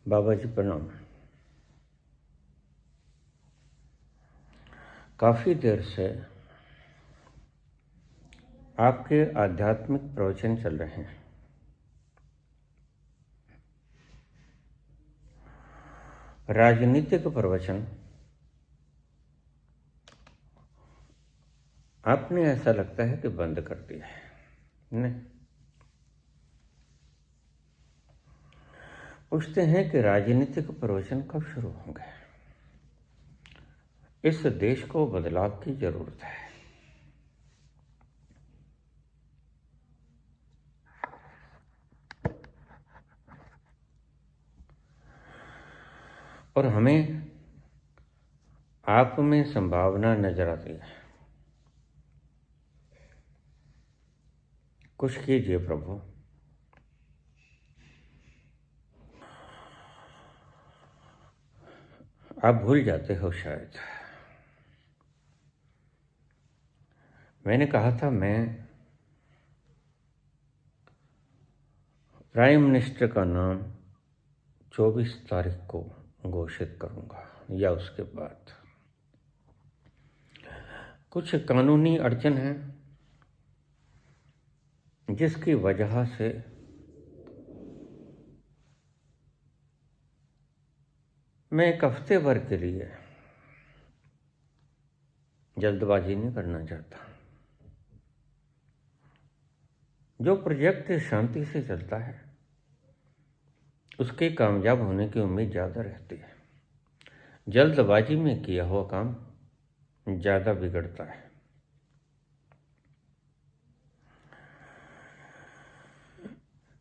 बाबा जी प्रणाम। काफ़ी देर से आपके आध्यात्मिक प्रवचन चल रहे हैं। राजनीतिक प्रवचन आपने ऐसा लगता है कि बंद कर दिया है। नहीं, पूछते हैं कि राजनीतिक प्रवचन कब शुरू होंगे। इस देश को बदलाव की जरूरत है। और हमें आप में संभावना नजर आती है। कुछ कीजिए प्रभु। आप भूल जाते हो शायद, मैंने कहा था मैं प्राइम मिनिस्टर का नाम 24 तारीख को घोषित करूंगा या उसके बाद। कुछ कानूनी अड़चन है जिसकी वजह से मैं एक हफ्ते भर के लिए जल्दबाजी नहीं करना चाहता। जो प्रोजेक्ट शांति से चलता है उसके कामयाब होने की उम्मीद ज़्यादा रहती है। जल्दबाजी में किया हुआ काम ज़्यादा बिगड़ता है।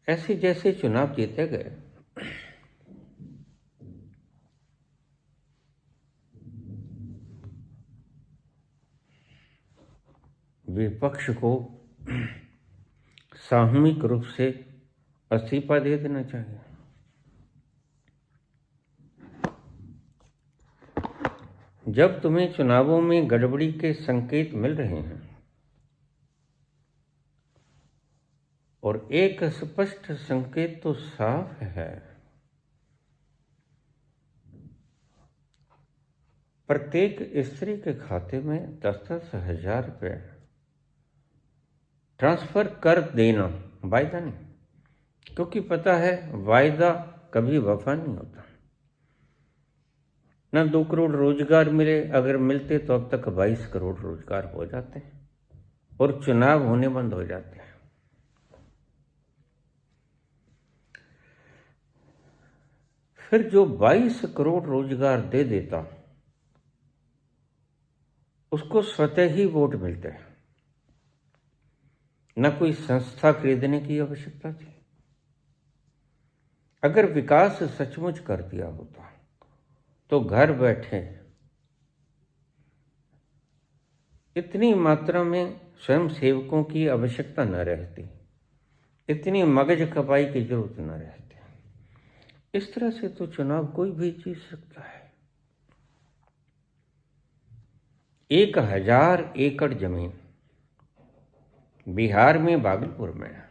ऐसे जैसे चुनाव जीते गए, विपक्ष को सामूहिक रूप से इस्तीफा दे देना चाहिए। जब तुम्हें चुनावों में गड़बड़ी के संकेत मिल रहे हैं और एक स्पष्ट संकेत तो साफ है, प्रत्येक स्त्री के खाते में 10-10 हजार रुपये ट्रांसफर कर देना, वायदा नहीं, क्योंकि पता है वायदा कभी वफा नहीं होता। ना 2 करोड़ रोजगार मिले, अगर मिलते तो अब तक 22 करोड़ रोजगार हो जाते और चुनाव होने बंद हो जाते हैं। फिर जो 22 करोड़ रोजगार दे देता उसको स्वतः ही वोट मिलते हैं, न कोई संस्था खरीदने की आवश्यकता थी। अगर विकास सचमुच कर दिया होता तो घर बैठे इतनी मात्रा में स्वयं सेवकों की आवश्यकता न रहती, इतनी मगज खपाई की जरूरत न रहती। इस तरह से तो चुनाव कोई भी जीत सकता है। 1000 एकड़ जमीन बिहार में, भागलपुर में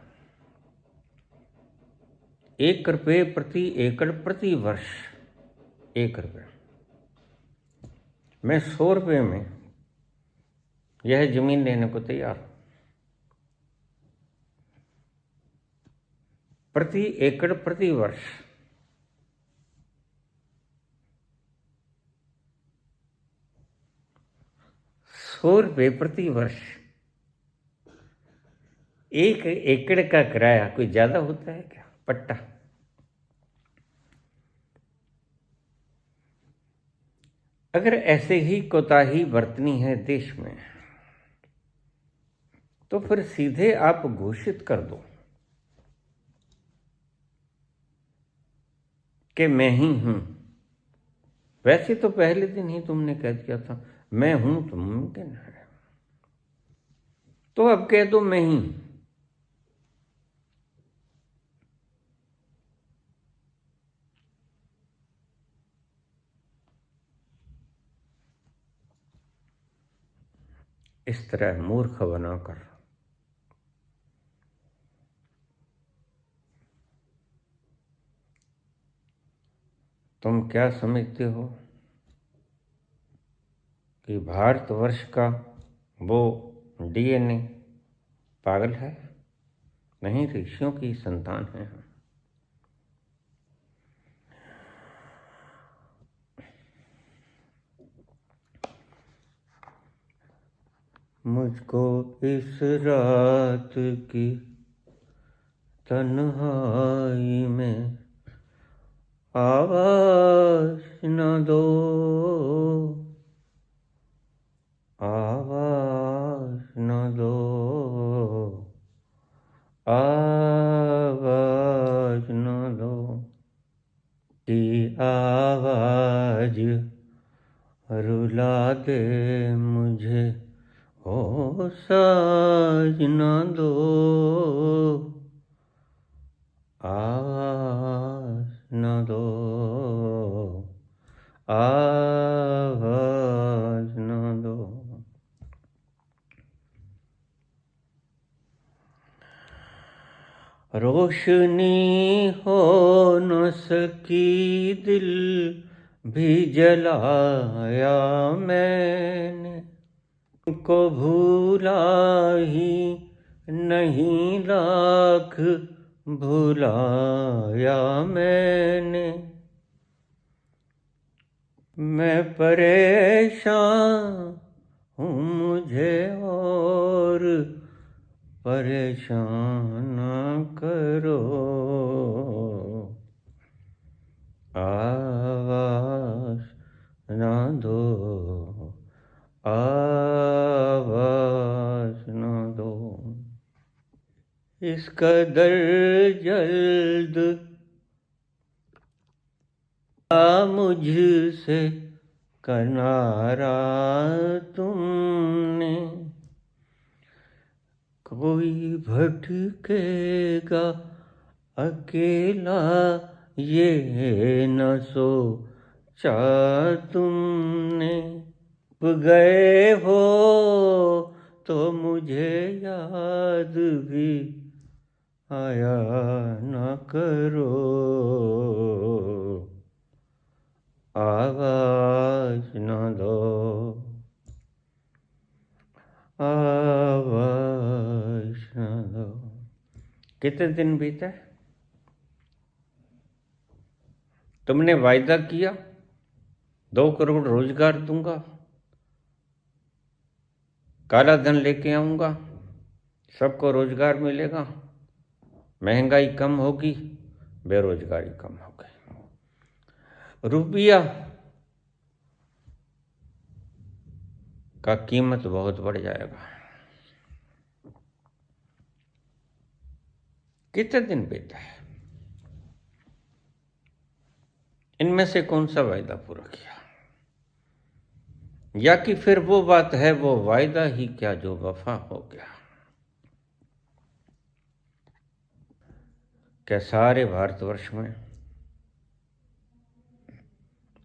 1 रुपये प्रति एकड़ प्रति वर्ष, 1 रुपये। मैं 100 रुपये में यह जमीन लेने को तैयार हूं। प्रति एकड़ प्रति वर्ष ₹100 प्रति वर्ष। 1 एकड़ का किराया कोई ज्यादा होता है क्या? पट्टा। अगर ऐसे ही कोताही बरतनी है देश में तो फिर सीधे आप घोषित कर दो कि मैं ही हूं। वैसे तो पहले दिन ही तुमने कह दिया था मैं हूं तो मुमकिन है, तो अब कह दो मैं ही। इस तरह मूर्ख बनाकर तुम क्या समझते हो कि भारतवर्ष का वो डीएनए पागल है? नहीं, ऋषियों की संतान है हम। मुझको इस रात की तन्हाई में आवाज न दो, आवाज न दो, आवाज न दो, की आवाज रुला दे मुझे, हो साज न दो, आवाज न दो, आवाज न दो। रोशनी हो न सकी दिल भी जलाया मैंने, को भूला ही नहीं लाख भुलाया मैंने। मैं परेशान हूँ, मुझे और परेशान न करो, आवाज न दो, आवाज न दो। इस कदर जल्द मुझसे किनारा तुमने, कोई भटकेगा अकेला ये न सोचा तुमने। गए हो तो मुझे याद भी आया न करो, आवाज न दो, आवाज न दो। कितने दिन बीते? तुमने वायदा किया 2 करोड़ रोजगार दूंगा, काला धन लेके आऊंगा, सबको रोजगार मिलेगा, महंगाई कम होगी, बेरोजगारी कम होगी, रुपया का कीमत बहुत बढ़ जाएगा। कितने दिन बीते? इनमें से कौन सा वायदा पूरा किया? या कि फिर वो बात है, वो वायदा ही क्या जो वफा हो गया? क्या सारे भारतवर्ष में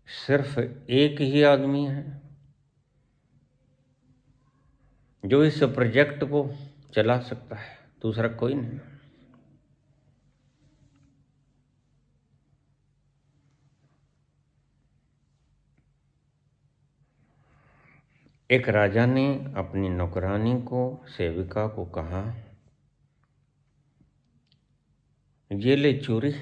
सिर्फ एक ही आदमी है जो इस प्रोजेक्ट को चला सकता है, दूसरा कोई नहीं? एक राजा ने अपनी नौकरानी को, सेविका को कहा, ये ले चूरी,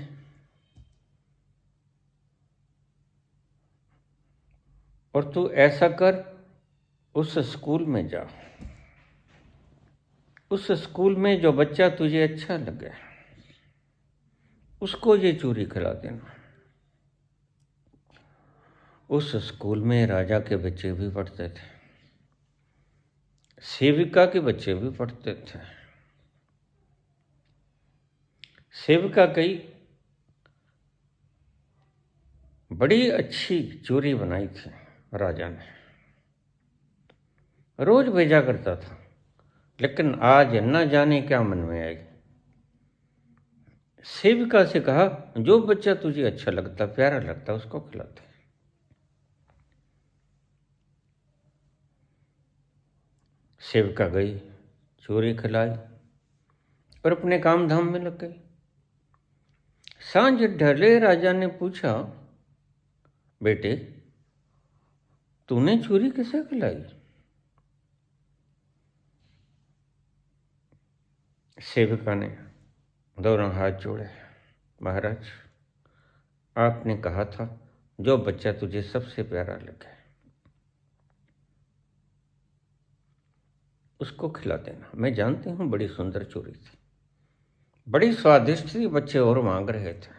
और तू ऐसा कर, उस स्कूल में जा, उस स्कूल में जो बच्चा तुझे अच्छा लगे उसको ये चूरी खिला देना। उस स्कूल में राजा के बच्चे भी पढ़ते थे, सेविका के बच्चे भी पढ़ते थे। सेविका गई, बड़ी अच्छी चूरी बनाई थी राजा ने, रोज भेजा करता था, लेकिन आज न जाने क्या मन में आई। सेविका से कहा, जो बच्चा तुझे अच्छा लगता, प्यारा लगता, उसको खिलाते। सेविका गई, चूरी खिलाई और अपने काम धाम में लग गई। सांझ ढले राजा ने पूछा, बेटे, तूने चूरी किसे खिलाई? सेविका ने दोनों हाथ जोड़े। महाराज, आपने कहा था जो बच्चा तुझे सबसे प्यारा लगे उसको खिला देना। मैं जानती हूँ बड़ी सुंदर चूरी थी, बड़ी स्वादिष्ट थी, बच्चे और मांग रहे थे,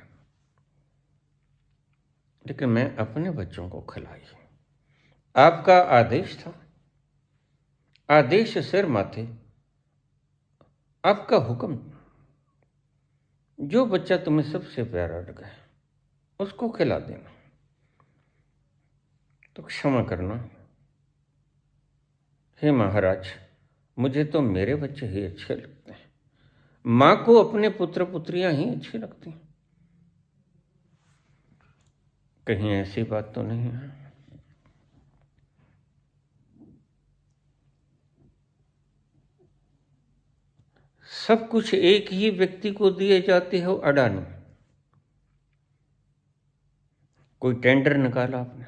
लेकिन मैं अपने बच्चों को खिलाई। आपका आदेश था, आदेश सिर माथे, आपका हुक्म। जो बच्चा तुम्हें सबसे प्यारा लगे उसको खिला देना। तो क्षमा करना हे महाराज, मुझे तो मेरे बच्चे ही अच्छे लगते हैं। माँ को अपने पुत्र पुत्रियां ही अच्छी लगती हैं। कहीं ऐसी बात तो नहीं है? सब कुछ एक ही व्यक्ति को दिए जाते हो अडानी। कोई टेंडर निकाला आपने,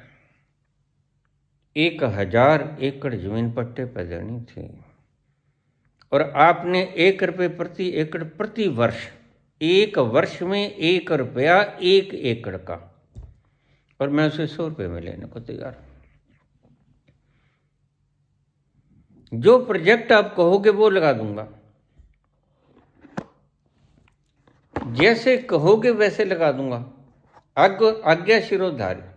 1000 एकड़ जमीन पट्टे पर देनी थी और आपने 1 रुपये प्रति एकड़ प्रति वर्ष, 1 वर्ष में 1 रुपया 1 एकड़ का, और मैं उसे 100 रुपये में लेने को तैयार हूं। जो प्रोजेक्ट आप कहोगे वो लगा दूंगा, जैसे कहोगे वैसे लगा दूंगा। आज्ञा शिरोधार्य।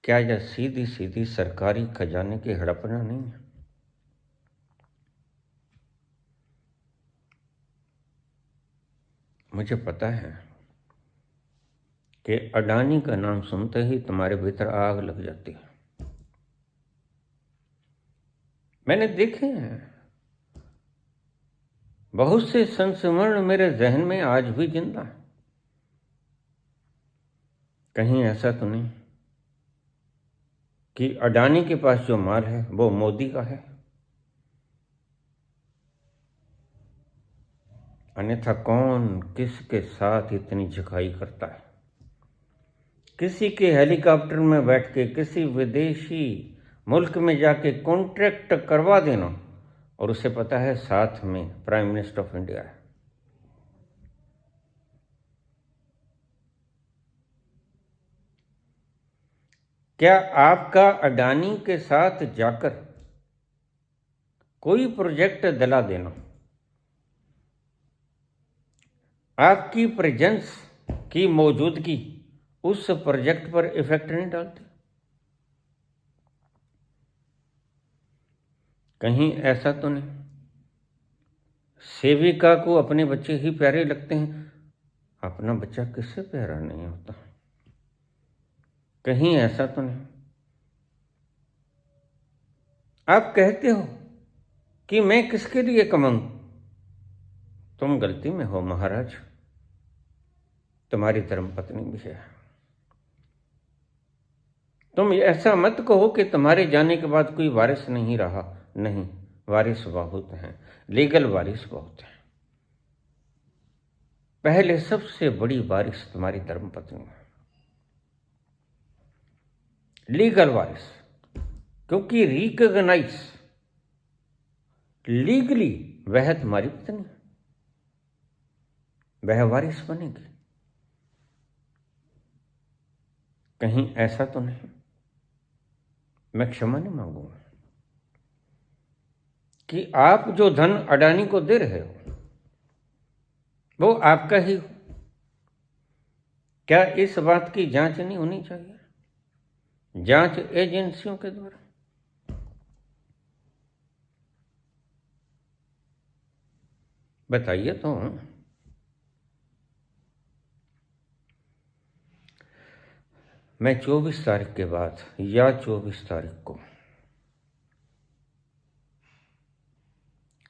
क्या यह सीधी सीधी सरकारी खजाने की हड़पना नहीं है? मुझे पता है कि अडानी का नाम सुनते ही तुम्हारे भीतर आग लग जाती है। मैंने देखे हैं बहुत से संस्मरण मेरे जहन में आज भी जिंदा है। कहीं ऐसा तो नहीं कि अडानी के पास जो माल है वो मोदी का है? अन्यथा कौन किसके साथ इतनी झुकाई करता है? किसी के हेलीकॉप्टर में बैठ के किसी विदेशी मुल्क में जाके कॉन्ट्रैक्ट करवा देना, और उसे पता है साथ में प्राइम मिनिस्टर ऑफ इंडिया है। क्या आपका अडानी के साथ जाकर कोई प्रोजेक्ट दिला देना आपकी प्रेजेंस की मौजूदगी उस प्रोजेक्ट पर इफेक्ट नहीं डालती? कहीं ऐसा तो नहीं सेविका को अपने बच्चे ही प्यारे लगते हैं, अपना बच्चा किससे प्यारा नहीं होता? कहीं ऐसा तो नहीं आप कहते हो कि मैं किसके लिए कमाऊं? तुम गलती में हो महाराज, तुम्हारी धर्मपत्नी भी है। तुम ऐसा मत कहो कि तुम्हारे जाने के बाद कोई वारिस नहीं रहा। नहीं, वारिस बहुत हैं, लीगल वारिस बहुत हैं। पहले सबसे बड़ी वारिस तुम्हारी धर्मपत्नी है, लीगल वारिस, क्योंकि रिकॉग्नाइज लीगली वह तुम्हारी पत्नी है, वह वारिस बनेगी। कहीं ऐसा तो नहीं? मैं क्षमा नहीं मांगूंगा कि आप जो धन अडानी को दे रहे हो वो आपका ही हो। क्या इस बात की जांच नहीं होनी चाहिए, जांच एजेंसियों के द्वारा? बताइए तो। मैं 24 तारीख के बाद या 24 तारीख को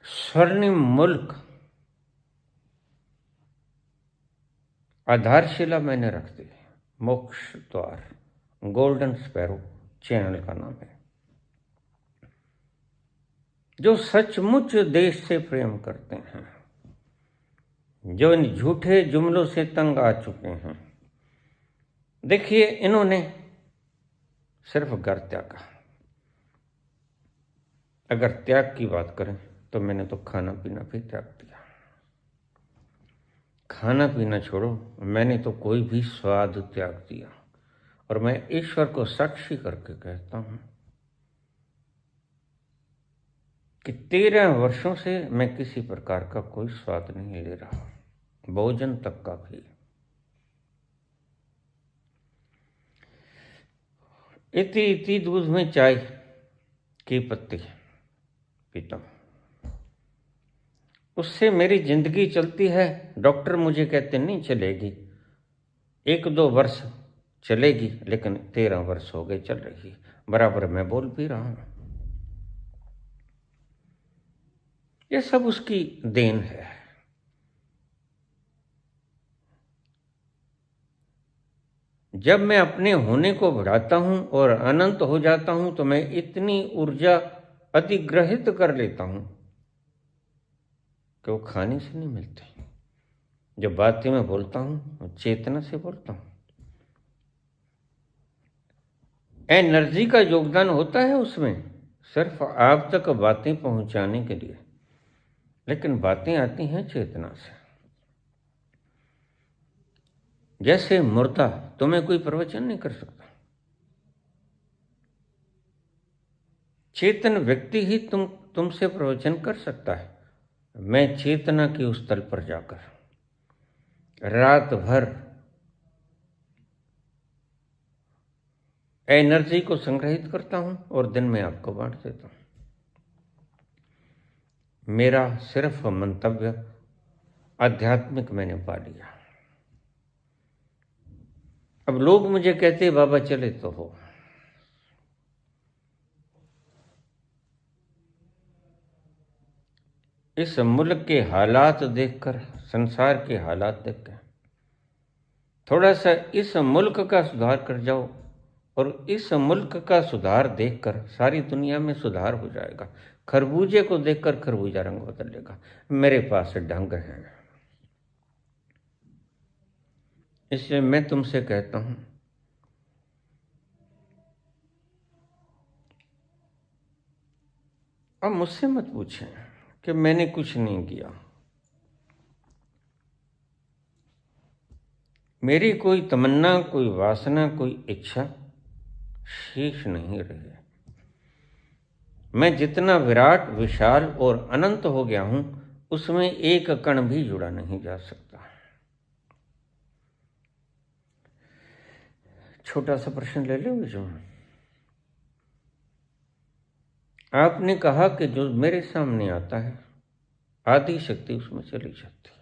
स्वर्णिम मुल्क आधारशिला मैंने रख दी। मोक्ष द्वार गोल्डन स्पैरो चैनल का नाम है। जो सचमुच देश से प्रेम करते हैं, जो इन झूठे जुमलों से तंग आ चुके हैं, देखिए, इन्होंने सिर्फ घर त्यागा। अगर त्याग की बात करें तो मैंने तो खाना पीना भी त्याग दिया। खाना पीना छोड़ो, मैंने तो कोई भी स्वाद त्याग दिया। और मैं ईश्वर को साक्षी करके कहता हूं कि 13 वर्षों से मैं किसी प्रकार का कोई स्वाद नहीं ले रहा, भोजन तक का भी। इति इति दूध में चाय की पत्ती पीता हूं, उससे मेरी जिंदगी चलती है। डॉक्टर मुझे कहते नहीं चलेगी, 1-2 वर्ष चलेगी, लेकिन 13 वर्ष हो गए चल रही, बराबर मैं बोल भी रहा हूं। ये सब उसकी देन है। जब मैं अपने होने को बढ़ाता हूं और अनंत हो जाता हूं तो मैं इतनी ऊर्जा अधिग्रहित कर लेता हूं कि वो खाने से नहीं मिलते। जब बातें मैं बोलता हूं चेतना से बोलता हूं। एनर्जी का योगदान होता है उसमें, सिर्फ आप तक बातें पहुंचाने के लिए, लेकिन बातें आती हैं चेतना से। जैसे मुर्दा तुम्हें कोई प्रवचन नहीं कर सकता, चेतन व्यक्ति ही तुमसे प्रवचन कर सकता है। मैं चेतना के उस तल पर जाकर रात भर एनर्जी को संग्रहित करता हूं और दिन में आपको बांट देता हूं। मेरा सिर्फ मंतव्य आध्यात्मिक मैंने पा लिया। अब लोग मुझे कहते बाबा चले तो हो। इस मुल्क के हालात देखकर, संसार के हालात देखकर थोड़ा सा इस मुल्क का सुधार कर जाओ, और इस मुल्क का सुधार देखकर सारी दुनिया में सुधार हो जाएगा। खरबूजे को देखकर खरबूजा रंग बदल लेगा। मेरे पास ढंग है, इसलिए मैं तुमसे कहता हूं, अब मुझसे मत पूछें कि मैंने कुछ नहीं किया। मेरी कोई तमन्ना, कोई वासना, कोई इच्छा शेष नहीं रही। मैं जितना विराट, विशाल और अनंत हो गया हूं, उसमें एक कण भी जुड़ा नहीं जा सकता। छोटा सा प्रश्न ले लो। जो आपने कहा कि जो मेरे सामने आता है आदि शक्ति उसमें चली जाती है,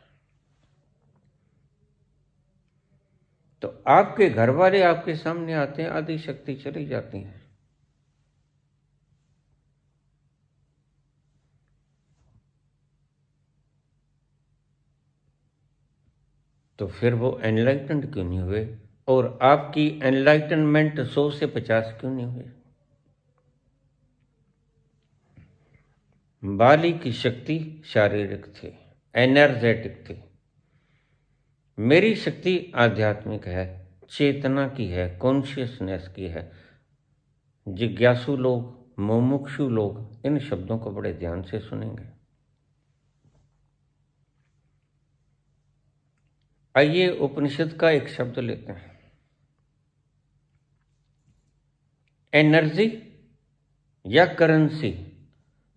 तो आपके घर वाले आपके सामने आते हैं, आदि शक्ति चली जाती है। तो फिर वो एनलाइटेंड क्यों नहीं हुए, और आपकी एनलाइटनमेंट 100 से 50 क्यों नहीं हुए? बाली की शक्ति शारीरिक थी, एनर्जेटिक थी। मेरी शक्ति आध्यात्मिक है, चेतना की है, कॉन्शियसनेस की है। जिज्ञासु लोग, मुमुक्षु लोग इन शब्दों को बड़े ध्यान से सुनेंगे। आइए उपनिषद का एक शब्द लेते हैं, एनर्जी या करेंसी।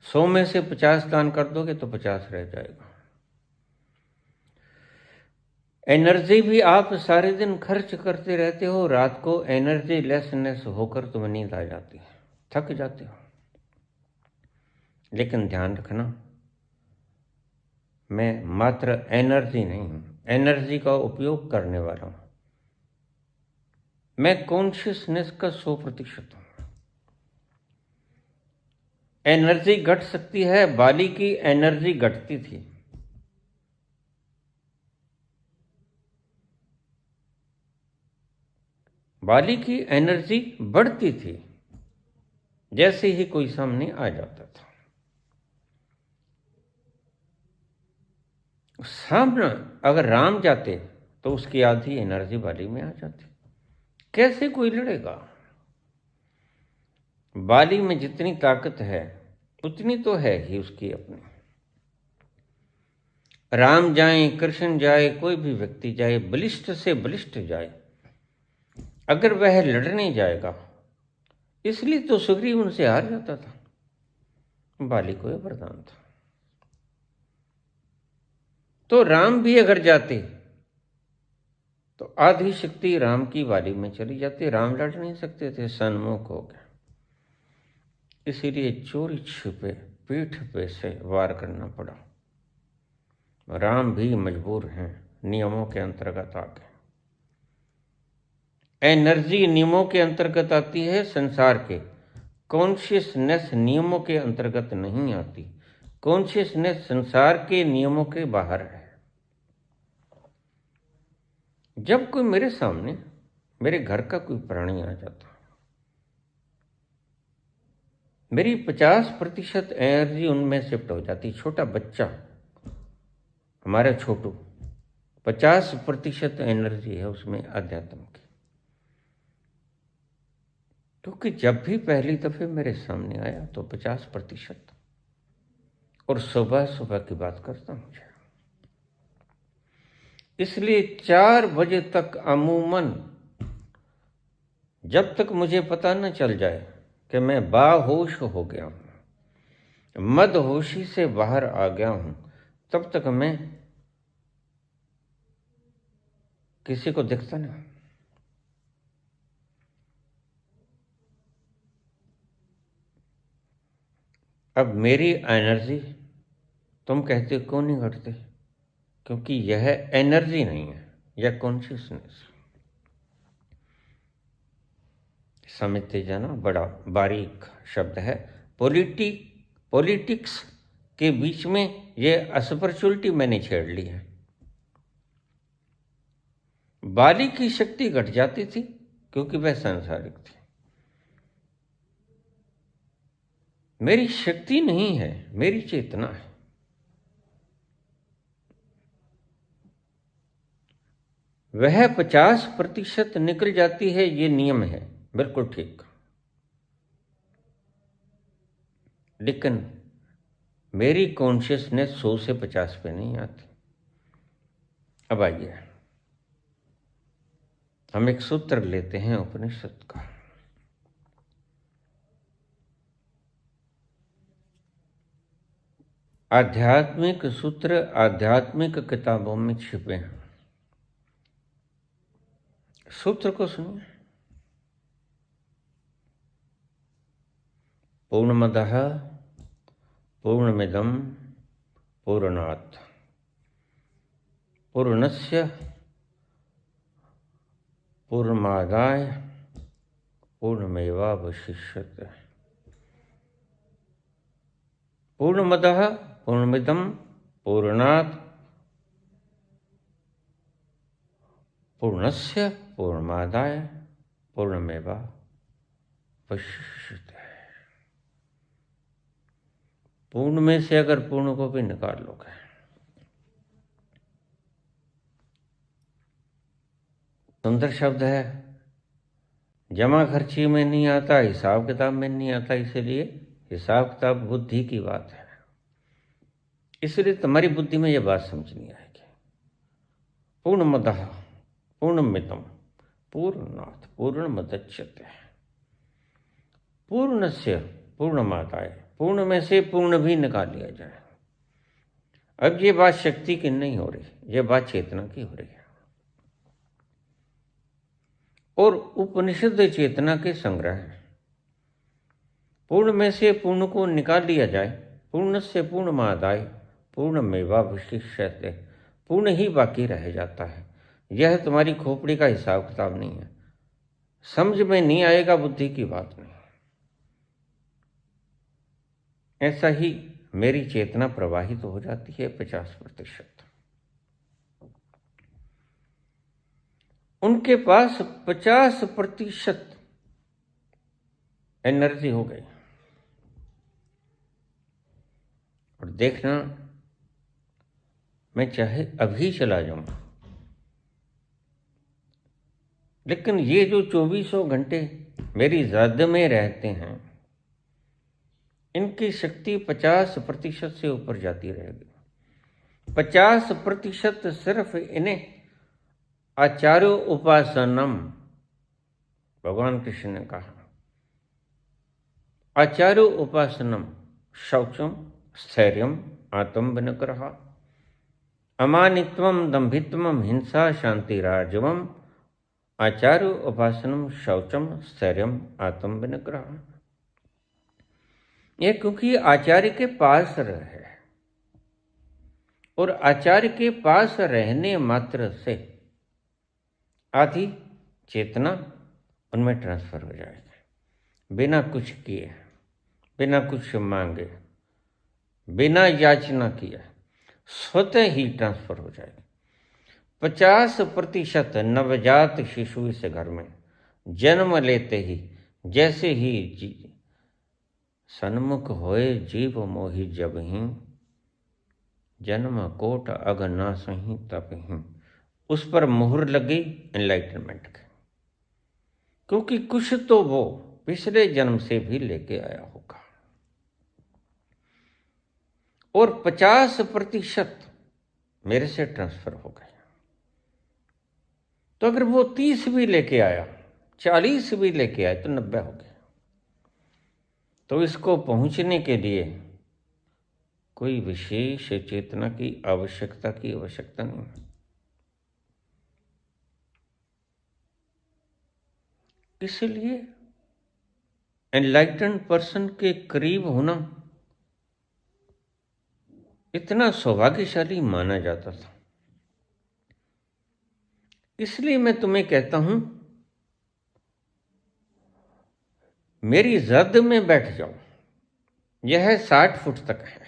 100 में से 50 दान कर दोगे तो 50 रह जाएगा। एनर्जी भी आप सारे दिन खर्च करते रहते हो, रात को एनर्जी लेसनेस होकर तुम्हें नींद आ जाती है, थक जाते हो। लेकिन ध्यान रखना, मैं मात्र एनर्जी नहीं हूं, एनर्जी का उपयोग करने वाला हूं। मैं कॉन्शियसनेस का 100% हूं। एनर्जी घट सकती है, बाली की एनर्जी घटती थी। बाली की एनर्जी बढ़ती थी जैसे ही कोई सामने आ जाता था। सामने अगर राम जाते तो उसकी आधी एनर्जी बाली में आ जाती। कैसे कोई लड़ेगा? बाली में जितनी ताकत है उतनी तो है ही उसकी अपनी। राम जाए, कृष्ण जाए, कोई भी व्यक्ति जाए, बलिष्ठ से बलिष्ठ जाए, अगर वह लड़ने जाएगा, इसलिए तो सुग्रीव उनसे हार जाता था। बाली को यह वरदान था। तो राम भी अगर जाते तो आधी शक्ति राम की बाली में चली जाती। राम लड़ नहीं सकते थे, सन्मुख हो गया। इसीलिए चोरी छुपे पीठ पे से वार करना पड़ा। राम भी मजबूर हैं, नियमों के अंतर्गत आके। एनर्जी नियमों के अंतर्गत आती है संसार के, कॉन्शियसनेस नियमों के अंतर्गत नहीं आती। कॉन्शियसनेस संसार के नियमों के बाहर है। जब कोई मेरे सामने, मेरे घर का कोई प्राणी आ जाता, मेरी 50% एनर्जी उनमें शिफ्ट हो जाती। छोटा बच्चा, हमारा छोटू, 50% एनर्जी है उसमें अध्यात्म की। क्योंकि जब भी पहली दफे मेरे सामने आया तो 50%, और सुबह सुबह की बात करता हूं। इसलिए 4 बजे तक अमूमन, जब तक मुझे पता न चल जाए कि मैं बाहोश हो गया हूं, मदहोशी से बाहर आ गया हूं, तब तक मैं किसी को दिखता नहीं। अब मेरी एनर्जी, तुम कहते क्यों नहीं घटते? क्योंकि यह एनर्जी नहीं है, यह कॉन्शियसनेस। समझते जाना, बड़ा बारीक शब्द है। पॉलिटिक्स के बीच में यह अस्पर्चुअलिटी मैंने छेड़ ली है। बाली की शक्ति घट जाती थी क्योंकि वह सांसारिक थी। मेरी शक्ति नहीं है, मेरी चेतना है। वह 50% निकल जाती है, ये नियम है, बिल्कुल ठीक। लेकिन मेरी कॉन्शियसनेस 100 से 50 पे नहीं आती। अब आइए हम एक सूत्र लेते हैं उपनिषद का। आध्यात्मिक सूत्र आध्यात्मिक किताबों में छिपे हैं। सूत्र को सुनिए। पूर्णमदः पूर्णमिदं पूर्णात् पूर्णस्य पूर्णमादाय पूर्णमेवावशिष्यते। पूर्णमदः पूर्णमिदं पूर्णात् पूर्णस्य पूर्णमादाय पूर्णमेवावशिष्यते। पूर्ण में से अगर पूर्ण को भी निकाल लोगे, सुंदर शब्द है। जमा खर्ची में नहीं आता, हिसाब किताब में नहीं आता, इसलिए हिसाब किताब बुद्धि की बात है। इसलिए तुम्हारी बुद्धि में यह बात समझ नहीं आएगी। पूर्णमदः पूर्णमिदं पूर्णात् पूर्णमुदच्यते। पूर्णस्य पूर्णमादाय, पूर्ण में से पूर्ण भी निकाल लिया जाए। अब ये बात शक्ति की नहीं हो रही, ये बात चेतना की हो रही है। और उपनिषद चेतना के संग्रह है। पूर्ण में से पूर्ण को निकाल लिया जाए, पूर्ण से पूर्णमादाय पूर्णमेवावशिष्यते, पूर्ण ही बाकी रह जाता है। यह तुम्हारी खोपड़ी का हिसाब किताब नहीं है, समझ में नहीं आएगा, बुद्धि की बात नहीं। ऐसा ही मेरी चेतना प्रवाहित हो जाती है 50%। उनके पास 50% एनर्जी हो गई। और देखना, मैं चाहे अभी चला जाऊं, लेकिन ये जो 2400 घंटे मेरी याद में रहते हैं, इनकी शक्ति 50% से ऊपर जाती रहेगी। 50% सिर्फ इन्हें आचार्यो उपासनम, भगवान कृष्ण ने कहा, आचार्यो उपासनम शौचम स्थैर्यम आत्म विनिग्रह अमानित्वम दंभित्वम हिंसा शांतिराजवम आचार्य उपासनम शौचम स्थैर्यम आत्म विनिग्रह। यह क्योंकि आचार्य के पास रहे, और आचार्य के पास रहने मात्र से आधी चेतना उनमें ट्रांसफर हो जाएगी, बिना कुछ किए, बिना कुछ मांगे, बिना याचना किए, स्वतः ही ट्रांसफर हो जाएगी। 50% नवजात शिशु इस घर में जन्म लेते ही, जैसे ही सन्मुख होए जीव मोहि जब ही, जन्म कोट अगना सही तब ही, उस पर मुहर लगी एनलाइटनमेंट की, क्योंकि कुछ तो वो पिछले जन्म से भी लेके आया होगा। और 50% मेरे से ट्रांसफर हो गए। तो अगर वो 30 भी लेके आया, 40 भी लेके आया, तो 90 हो गया। तो इसको पहुंचने के लिए कोई विशेष चेतना की आवश्यकता नहीं। इसलिए एनलाइटन पर्सन के करीब होना इतना सौभाग्यशाली माना जाता था। इसलिए मैं तुम्हें कहता हूं, मेरी जद में बैठ जाओ। यह 60 फुट तक है।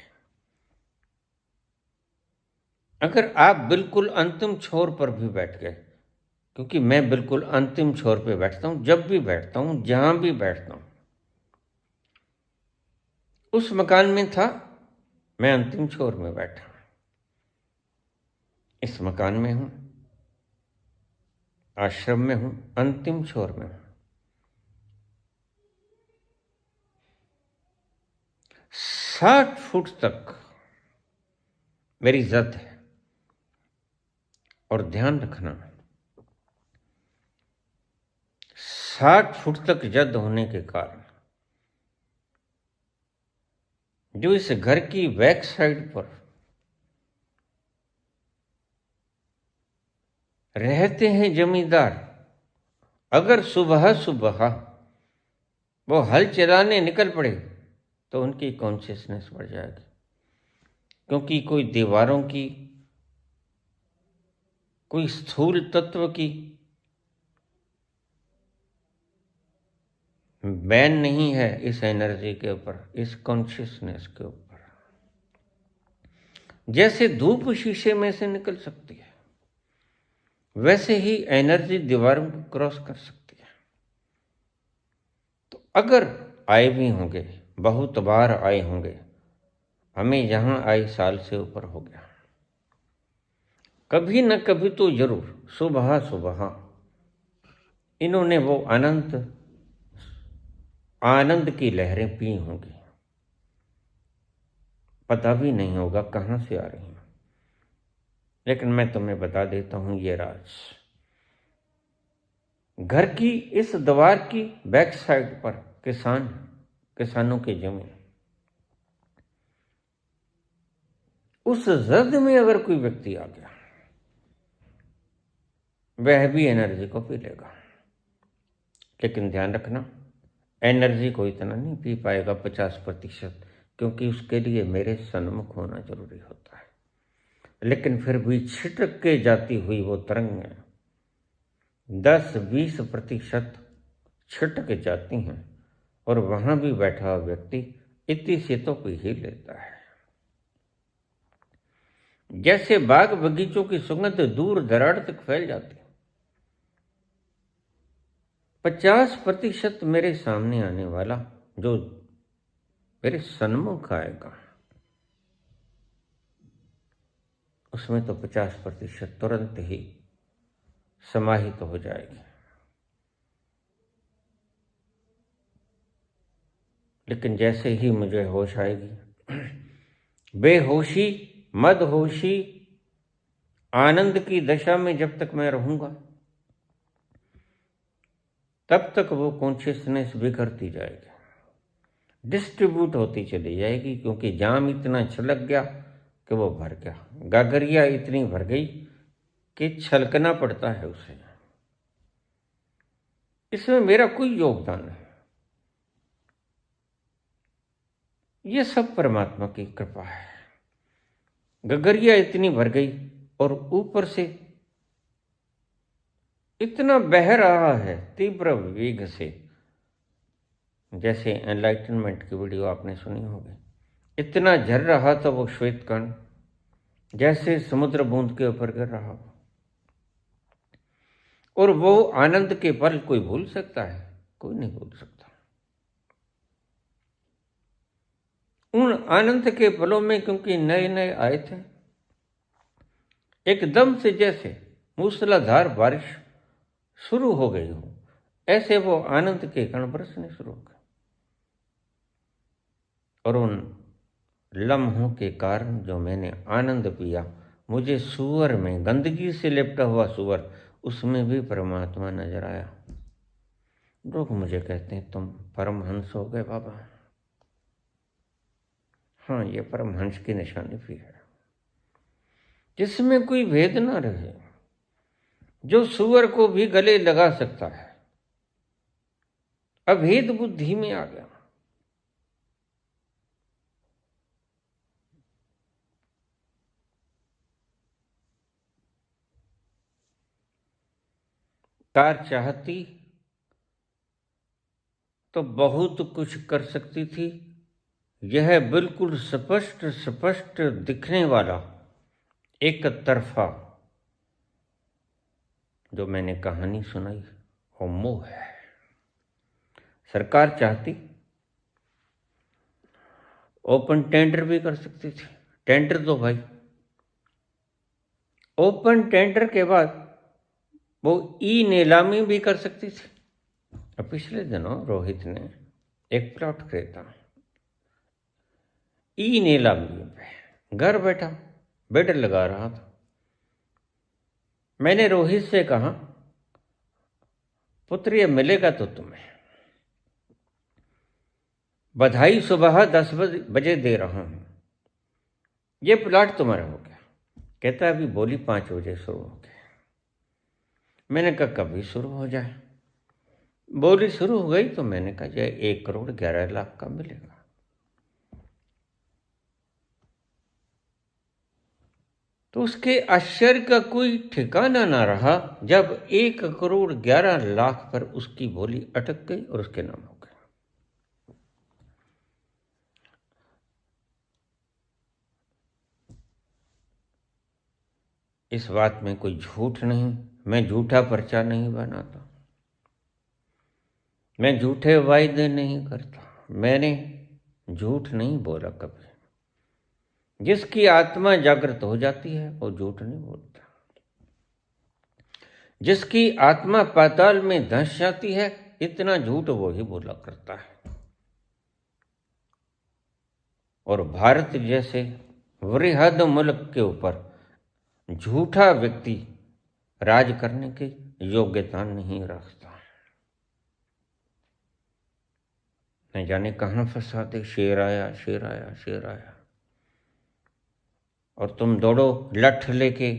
अगर आप बिल्कुल अंतिम छोर पर भी बैठ गए, क्योंकि मैं बिल्कुल अंतिम छोर पे बैठता हूं, जब भी बैठता हूं, जहां भी बैठता हूं, उस मकान में था, मैं अंतिम छोर में बैठा, इस मकान में हूं, आश्रम में हूं, अंतिम छोर में हूं। 60 फुट तक मेरी जद है। और ध्यान रखना, 60 फुट तक जद होने के कारण जो इस घर की बैक साइड पर रहते हैं जमींदार, अगर सुबह सुबह वो हल चलाने निकल पड़े तो उनकी कॉन्शियसनेस बढ़ जाएगी, क्योंकि कोई दीवारों की, कोई स्थूल तत्व की बैन नहीं है इस एनर्जी के ऊपर, इस कॉन्शियसनेस के ऊपर। जैसे धूप शीशे में से निकल सकती है, वैसे ही एनर्जी दीवारों को क्रॉस कर सकती है। तो अगर आए भी होंगे, बहुत बार आए होंगे, हमें यहां आए साल से ऊपर हो गया, कभी न कभी तो जरूर सुबह सुबह इन्होंने वो आनंद की लहरें पी होंगी, पता भी नहीं होगा कहां से आ रही हैं। लेकिन मैं तुम्हें बता देता हूं ये राज। घर की इस दीवार की बैक साइड पर किसानों की जमीन, उस जद में अगर कोई व्यक्ति आ गया, वह भी एनर्जी को पी लेगा। लेकिन ध्यान रखना, एनर्जी को इतना नहीं पी पाएगा 50%, क्योंकि उसके लिए मेरे सन्मुख होना जरूरी होता है। लेकिन फिर भी छिटक के जाती हुई वो तरंगें 10-20% छिटक जाती हैं, और वहां भी बैठा हुआ व्यक्ति इतनी से तो पी ही लेता है। जैसे बाग बगीचों की सुगंध दूर दरार तक फैल जाती है, 50% मेरे सामने आने वाला जो मेरे सन्मुख आएगा, उसमें तो 50% तुरंत ही समाहित हो जाएगी। लेकिन जैसे ही मुझे होश आएगी, बेहोशी, मदहोशी, आनंद की दशा में जब तक मैं रहूंगा, तब तक वो कॉन्शियसनेस बिखरती जाएगी, डिस्ट्रीब्यूट होती चली जाएगी, क्योंकि जाम इतना छलक गया कि वो भर गया। गागरिया इतनी भर गई कि छलकना पड़ता है उसे। इसमें मेरा कोई योगदान नहीं, ये सब परमात्मा की कृपा है। गगरिया इतनी भर गई और ऊपर से इतना बह रहा है तीव्र वेग से, जैसे एनलाइटनमेंट की वीडियो आपने सुनी होगी। इतना झर रहा था वो श्वेत कण, जैसे समुद्र बूंद के ऊपर गिर रहा हो। और वो आनंद के पल कोई भूल सकता है? कोई नहीं भूल सकता। उन आनंद के पलों में, क्योंकि नए नए आए थे, एकदम से जैसे मूसलाधार बारिश शुरू हो गई हो, ऐसे वो आनंद के कण बरसने शुरू हो गए। और उन लम्हों के कारण जो मैंने आनंद पिया, मुझे सुअर में, गंदगी से लिपटा हुआ सुअर, उसमें भी परमात्मा नजर आया। लोग मुझे कहते हैं तुम परमहंस हो गए बाबा। हाँ, ये परमहंस की निशानी भी है, जिसमें कोई भेद ना रहे, जो सुअर को भी गले लगा सकता है, अभेद बुद्धि में आ गया। कार चाहती तो बहुत कुछ कर सकती थी। यह बिल्कुल स्पष्ट स्पष्ट दिखने वाला एक तरफा जो मैंने कहानी सुनाई, वो मोह है। सरकार चाहती ओपन टेंडर भी कर सकती थी। टेंडर दो भाई। ओपन टेंडर के बाद वो ई नीलामी भी कर सकती थी। अब पिछले दिनों रोहित ने एक प्लॉट खरीदा, ई नीलामी पे घर बैठा बिड लगा रहा था। मैंने रोहित से कहा, पुत्र ये मिलेगा तो तुम्हें, बधाई सुबह 10 बजे दे रहा हूं, ये प्लॉट तुम्हारा हो गया। कहता अभी बोली 5 बजे शुरू हो गया। मैंने कहा कभी शुरू हो जाए। बोली शुरू हो गई तो मैंने कहा ये 1,11,00,000 का मिलेगा। तो उसके आश्चर्य का कोई ठिकाना ना रहा जब 1,11,00,000 पर उसकी बोली अटक गई और उसके नाम हो गया। इस बात में कोई झूठ नहीं, मैं झूठा पर्चा नहीं बनाता, मैं झूठे वायदे नहीं करता, मैंने झूठ नहीं बोला कभी। जिसकी आत्मा जागृत हो जाती है वो झूठ नहीं बोलता। जिसकी आत्मा पाताल में धंस जाती है, इतना झूठ वो ही बोला करता है। और भारत जैसे वृहद मुल्क के ऊपर झूठा व्यक्ति राज करने की योग्यता नहीं रखता। न जाने कहां फंसा दे, शेर आया शेर आया शेर आया, और तुम दौड़ो लठ लेके,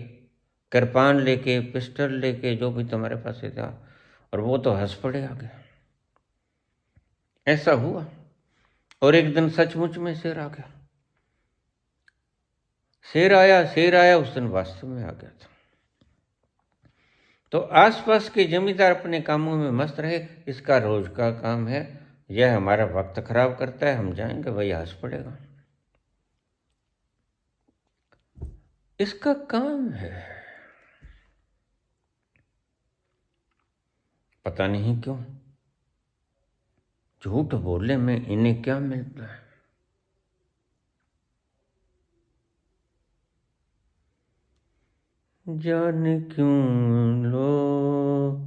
कृपान लेके, पिस्टल लेके, जो भी तुम्हारे पास था, और वो तो हंस पड़े आगे। ऐसा हुआ। और एक दिन सचमुच में शेर आ गया। शेर आया उस दिन वास्तव में आ गया था। तो आसपास के जमींदार अपने कामों में मस्त रहे, इसका रोज का काम है, यह हमारा वक्त खराब करता है, हम जाएंगे, वही हंस पड़ेगा। इसका काम है। पता नहीं क्यों झूठ बोलने में इन्हें क्या मिलता है। जाने क्यों लोग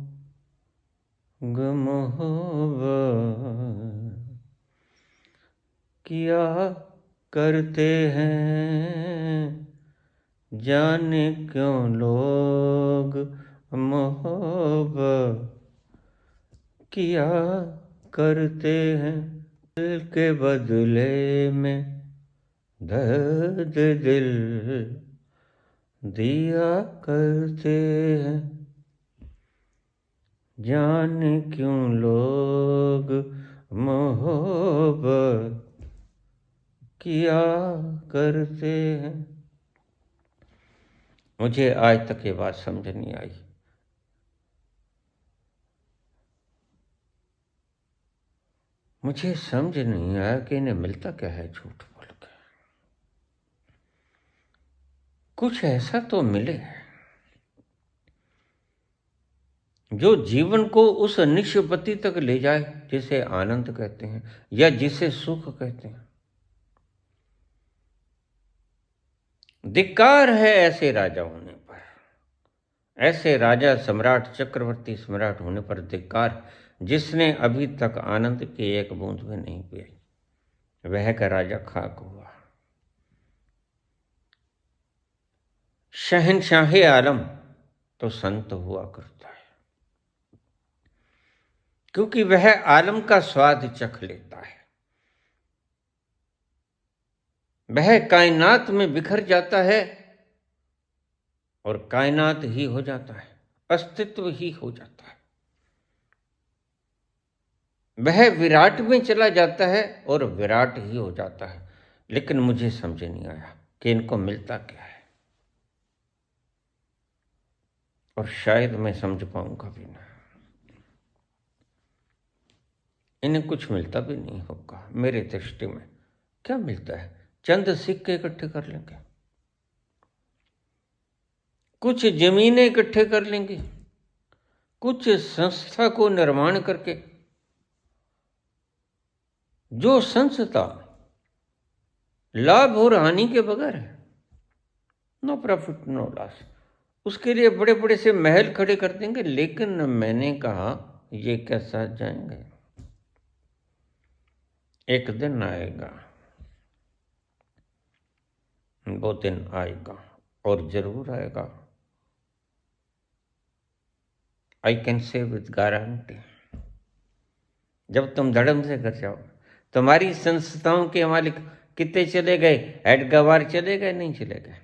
मोहब्बत किया करते हैं, जाने क्यों लोग मोहब्बत किया करते हैं, दिल के बदले में दर्द दिल दिया करते हैं, जाने क्यों लोग मोहब्बत किया करते हैं। मुझे आज तक ये बात समझ नहीं आई। मुझे समझ नहीं आया कि इन्हें मिलता क्या है झूठ बोल के। कुछ ऐसा तो मिले जो जीवन को उस निष्पत्ति तक ले जाए जिसे आनंद कहते हैं या जिसे सुख कहते हैं। धिक्कार है ऐसे राजा होने पर, ऐसे राजा सम्राट चक्रवर्ती सम्राट होने पर धिक्कार, जिसने अभी तक आनंद की एक बूंद भी नहीं पिया। वह का राजा खाक हुआ। शहनशाह आलम तो संत हुआ करता है, क्योंकि वह आलम का स्वाद चख लेता है। वह कायनात में बिखर जाता है और कायनात ही हो जाता है, अस्तित्व ही हो जाता है। वह विराट में चला जाता है और विराट ही हो जाता है। लेकिन मुझे समझ नहीं आया कि इनको मिलता क्या है, और शायद मैं समझ पाऊंगा भी ना। इन्हें कुछ मिलता भी नहीं होगा। मेरे दृष्टि में क्या मिलता है? चंद सिक्के इकट्ठे कर लेंगे, कुछ जमीनें इकट्ठे कर लेंगे, कुछ संस्था को निर्माण करके, जो संस्था लाभ और हानि के बगैर है, नो प्रॉफिट नो लॉस, उसके लिए बड़े बड़े से महल खड़े कर देंगे। लेकिन मैंने कहा ये कैसा जाएंगे? एक दिन आएगा, वो दिन आएगा और जरूर आएगा। I can say with guarantee. जब तुम धड़म से कर जाओ, तुम्हारी संस्थाओं के मालिक कितने चले गए? हेड गवार चले गए? नहीं चले गए।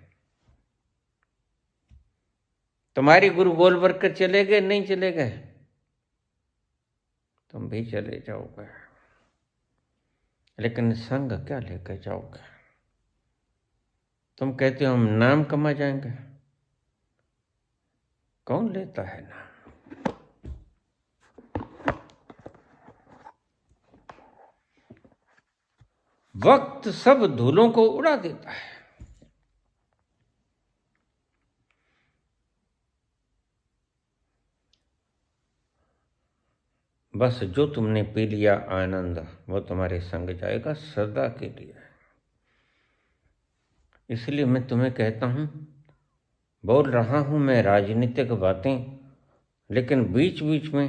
तुम्हारी गुरु गोलवर्कर चले गए? नहीं चले गए। तुम भी चले जाओगे, लेकिन संग क्या लेकर जाओगे? तुम कहते हो हम नाम कमा जाएंगे। कौन लेता है नाम? वक्त सब धूलों को उड़ा देता है। बस जो तुमने पी लिया आनंद, वो तुम्हारे संग जाएगा सदा के लिए। इसलिए मैं तुम्हें कहता हूं, बोल रहा हूं मैं राजनीतिक बातें, लेकिन बीच बीच में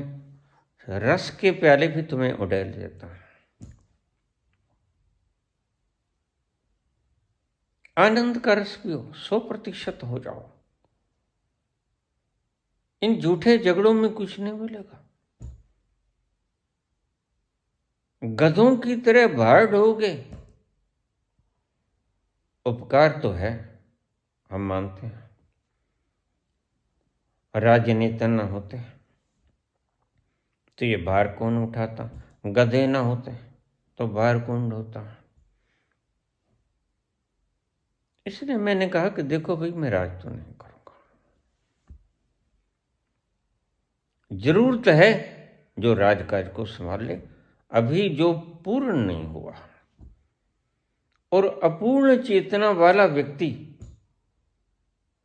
रस के प्याले भी तुम्हें उड़ेल देता हूं। आनंद का रस पियो, 100% हो जाओ। इन झूठे झगड़ों में कुछ नहीं मिलेगा। गधों की तरह भाड़ ढोगे। उपकार तो है, हम मानते हैं। राजनेता न होते तो ये भार कौन उठाता? गधे ना होते तो भार कौन ढोता? इसलिए मैंने कहा कि देखो भाई, मैं राज तो नहीं करूंगा। जरूरत है जो राजकाज को संभाल ले। अभी जो पूर्ण नहीं हुआ, और अपूर्ण चेतना वाला व्यक्ति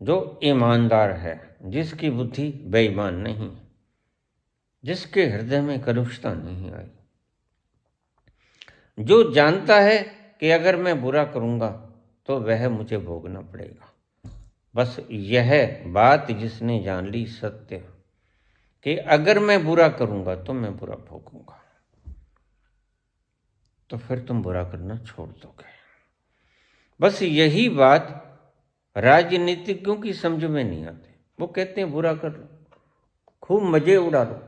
जो ईमानदार है, जिसकी बुद्धि बेईमान नहीं, जिसके हृदय में कलुषता नहीं आई, जो जानता है कि अगर मैं बुरा करूंगा तो वह मुझे भोगना पड़ेगा। बस यह बात जिसने जान ली सत्य, कि अगर मैं बुरा करूंगा तो मैं बुरा भोगूंगा, तो फिर तुम बुरा करना छोड़ दोगे। बस यही बात राजनीतिज्ञों की समझ में नहीं आती। वो कहते हैं बुरा कर लो, खूब मजे उड़ा लो,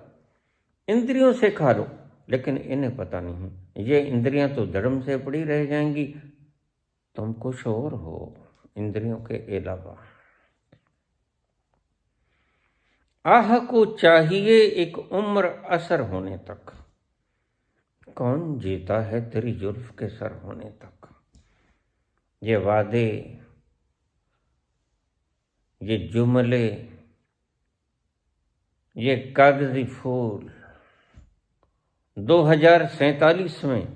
इंद्रियों से खा लो, लेकिन इन्हें पता नहीं ये इंद्रियां तो धर्म से पड़ी रह जाएंगी, तुम कुछ और हो इंद्रियों के अलावा। आह को चाहिए एक उम्र असर होने तक, कौन जीता है तेरी जुल्फ के सर होने तक। ये वादे, ये जुमले, ये कागजी फूल 2047 में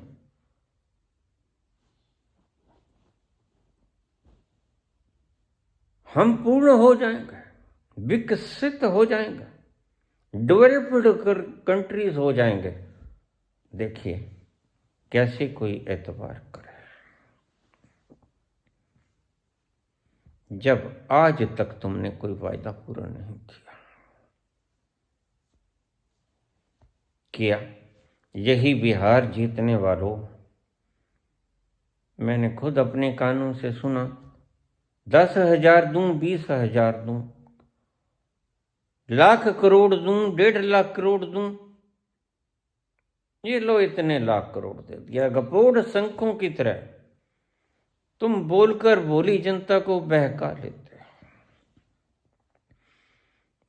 हम पूर्ण हो जाएंगे, विकसित हो जाएंगे, डेवलप्ड कंट्रीज हो जाएंगे। देखिए कैसे कोई एतबार करे जब आज तक तुमने कोई वायदा पूरा नहीं किया। यही बिहार जीतने वालों, मैंने खुद अपने कानों से सुना, 10,000 दूं, 20,000 दूं, लाख करोड़ दूं, 1.5 लाख करोड़ दूं, ये लो इतने लाख करोड़ दे दिया। गपोड़ शंखों की तरह तुम बोलकर भोली जनता को बहका लेते हो।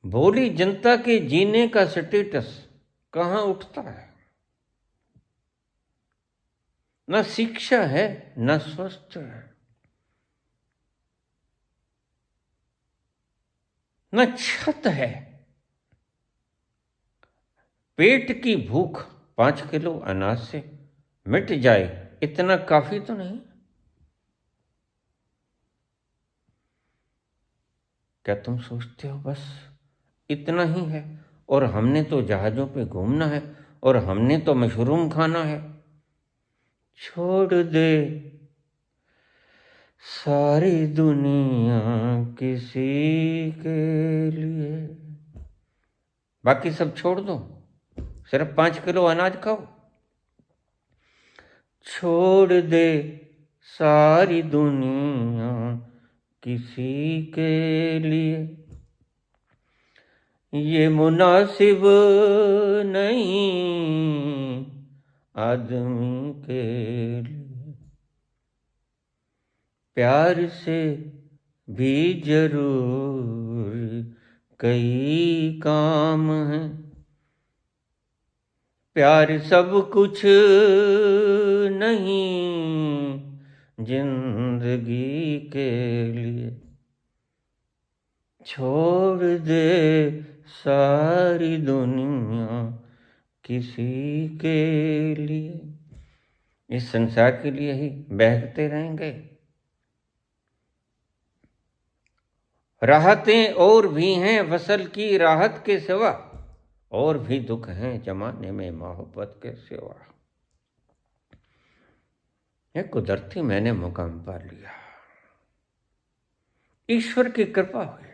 भोली जनता के जीने का स्टेटस कहां उठता है? न शिक्षा है, न स्वास्थ्य है, न छत है। पेट की भूख 5 किलो अनाज से मिट जाए, इतना काफी तो नहीं? क्या तुम सोचते हो बस इतना ही है और हमने तो जहाजों पे घूमना है और हमने तो मशरूम खाना है? छोड़ दे सारी दुनिया किसी के लिए, बाकी सब छोड़ दो, सिर्फ 5 किलो अनाज खाओ। छोड़ दे सारी दुनिया किसी के लिए, ये मुनासिब नहीं आदमी के लिए। प्यार से भी जरूर कई काम हैं, प्यार सब कुछ नहीं जिंदगी के लिए। छोड़ दे सारी दुनिया किसी के लिए। इस संसार के लिए ही बहकते रहेंगे। राहतें और भी हैं वसल की राहत के सिवा, और भी दुख हैं जमाने में मोहब्बत के सिवा। यह कुदरती मैंने मुकाम पा लिया, ईश्वर की कृपा हुई,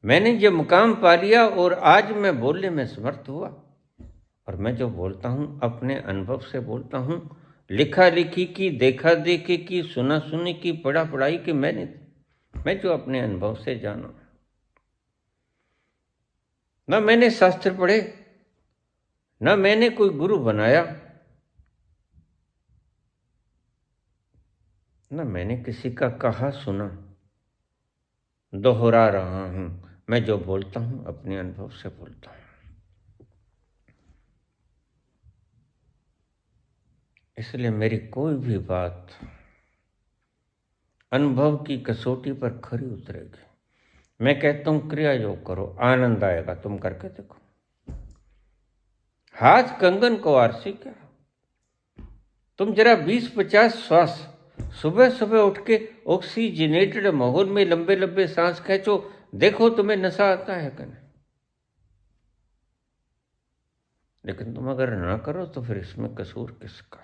मैंने ये मुकाम पा लिया और आज मैं बोलने में समर्थ हुआ। और मैं जो बोलता हूं अपने अनुभव से बोलता हूं, लिखा लिखी की, देखा देखी की, सुना सुनी की, पढ़ा पढ़ाई की मैं जो अपने अनुभव से जाना। न मैंने शास्त्र पढ़े, न मैंने कोई गुरु बनाया, न मैंने किसी का कहा सुना। दोहरा रहा हूं, मैं जो बोलता हूं अपने अनुभव से बोलता हूं। इसलिए मेरी कोई भी बात अनुभव की कसौटी पर खरी उतरेगी। मैं कहता हूं क्रिया योग करो, आनंद आएगा, तुम करके देखो। हाथ कंगन को आरसी क्या, तुम जरा 20-50 श्वास सुबह सुबह उठ के ऑक्सीजनेटेड माहौल में लंबे लंबे सांस खींचो, देखो तुम्हें नशा आता है कि नहीं। लेकिन तुम अगर ना करो तो फिर इसमें कसूर किसका?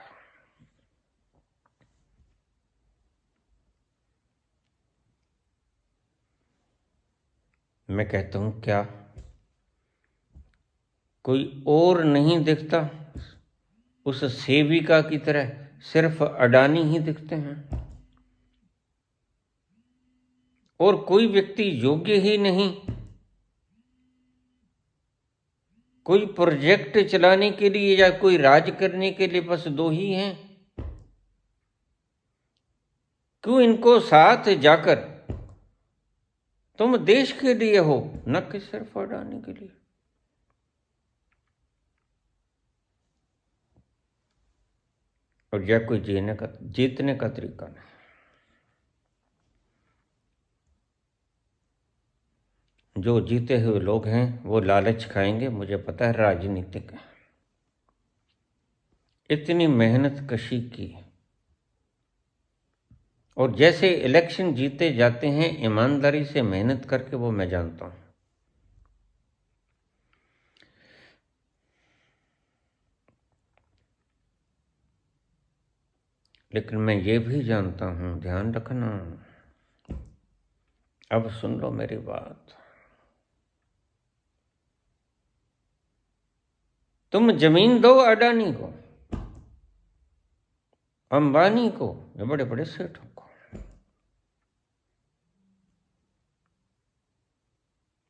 मैं कहता हूं क्या कोई और नहीं देखता उस सेविका की तरह सिर्फ अडानी ही दिखते हैं, और कोई व्यक्ति योग्य ही नहीं कोई प्रोजेक्ट चलाने के लिए या कोई राज करने के लिए, बस दो ही हैं। क्यों इनको साथ जाकर तुम देश के लिए हो, न कि सिर्फ अडानी के लिए। और यह कोई जीतने का तरीका नहीं। जो जीते हुए लोग हैं वो लालच खाएंगे, मुझे पता है, राजनीतिक है। इतनी मेहनत कशी की, और जैसे इलेक्शन जीते जाते हैं ईमानदारी से मेहनत करके, वो मैं जानता हूं। लेकिन मैं ये भी जानता हूं, ध्यान रखना, अब सुन लो मेरी बात। तुम जमीन दो अडानी को, अंबानी को, ये बड़े बड़े सेठों को,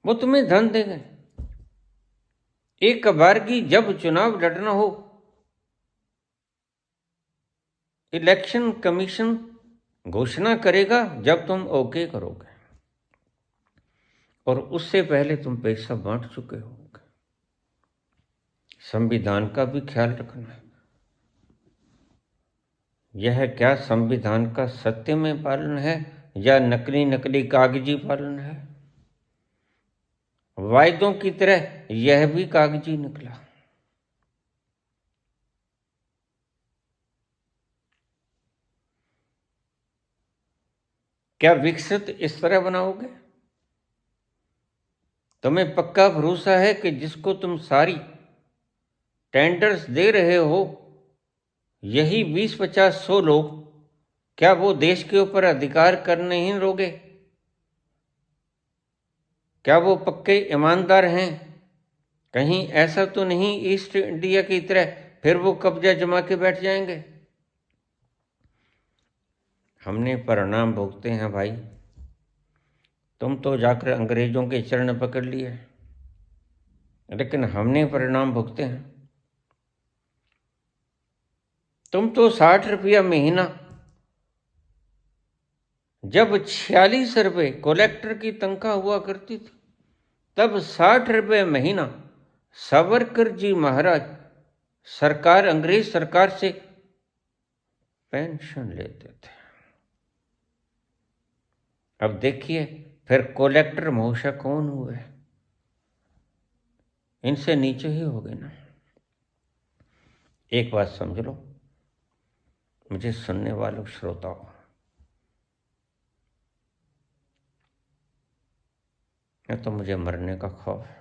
वो तुम्हें धन देंगे। एक बार की जब चुनाव लड़ना हो, इलेक्शन कमीशन घोषणा करेगा जब तुम ओके करोगे, और उससे पहले तुम पैसा बांट चुके होगे। संविधान का भी ख्याल रखना है। यह क्या संविधान का सत्य में पालन है या नकली कागजी पालन है? वायदों की तरह यह भी कागजी निकला। क्या विकसित इस तरह बनाओगे? तुम्हें पक्का भरोसा है कि जिसको तुम सारी टेंडर्स दे रहे हो, यही 20-50-100 लोग, क्या वो देश के ऊपर अधिकार करने ही रोगे? क्या वो पक्के ईमानदार हैं? कहीं ऐसा तो नहीं ईस्ट इंडिया की तरह फिर वो कब्जा जमा के बैठ जाएंगे? हमने परिणाम भोगते हैं भाई। तुम तो जाकर अंग्रेजों के चरण पकड़ लिए, लेकिन हमने परिणाम भोगते हैं। तुम तो 60 रुपया महीना, जब 46 रुपये कलेक्टर की तनख्वाह हुआ करती थी, तब 60 रुपये महीना सावरकर जी महाराज सरकार, अंग्रेज सरकार से पेंशन लेते थे। अब देखिए फिर कलेक्टर महोशय कौन हुए? इनसे नीचे ही हो गए ना। एक बात समझ लो, मुझे सुनने वालों श्रोताओं, मैं तो मुझे मरने का खौफ है।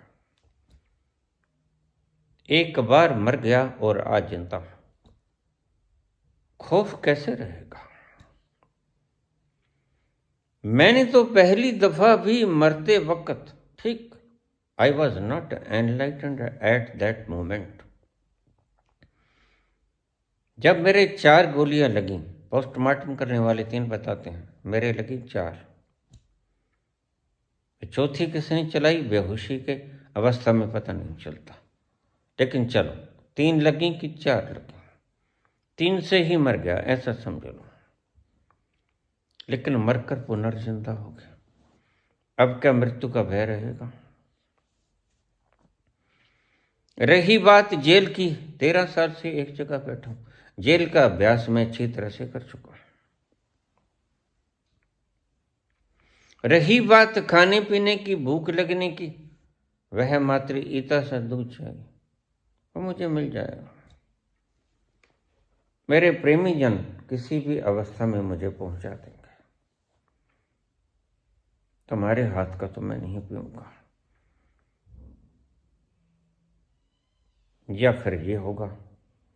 एक बार मर गया और आज जिंदा, खौफ कैसे रहेगा? मैंने तो पहली दफा भी मरते वक्त, ठीक, I was not enlightened at that moment. जब मेरे 4 गोलियां लगी, पोस्टमार्टम करने वाले 3 बताते हैं, मेरे लगी 4। चौथी किसने चलाई, बेहोशी के अवस्था में पता नहीं चलता, लेकिन चलो 3 लगी कि 4 लगी, 3 से ही मर गया ऐसा समझ लो। लेकिन मरकर पुनर्जिंदा हो गया। अब क्या मृत्यु का भय रहेगा? रही बात जेल की, 13 साल से एक जगह बैठा हूं। जेल का अभ्यास मैं अच्छी तरह से कर चुका हूं। रही बात खाने पीने की, भूख लगने की, वह मात्र ईता सा दूध चाहिए, वो मुझे मिल जाएगा। मेरे प्रेमी जन किसी भी अवस्था में मुझे पहुंचा देंगे। तुम्हारे हाथ का तो मैं नहीं पीऊंगा, या फिर ये होगा,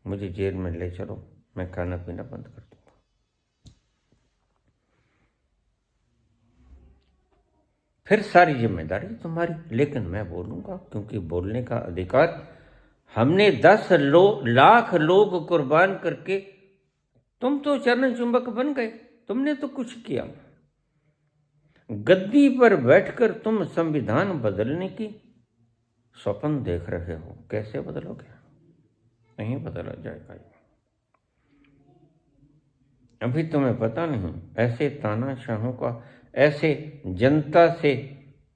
मुझे जेल में ले चलो, मैं खाना पीना बंद कर दूंगा। फिर सारी जिम्मेदारी तुम्हारी, लेकिन मैं बोलूंगा, क्योंकि बोलने का अधिकार हमने 10 लाख लोग कुर्बान करके, तुम तो चरण चुंबक बन गए, तुमने तो कुछ किया। गद्दी पर बैठकर तुम संविधान बदलने की स्वप्न देख रहे हो, कैसे बदलोगे? नहीं बदला जाएगा। अभी तुम्हें पता नहीं ऐसे तानाशाहों का, ऐसे जनता से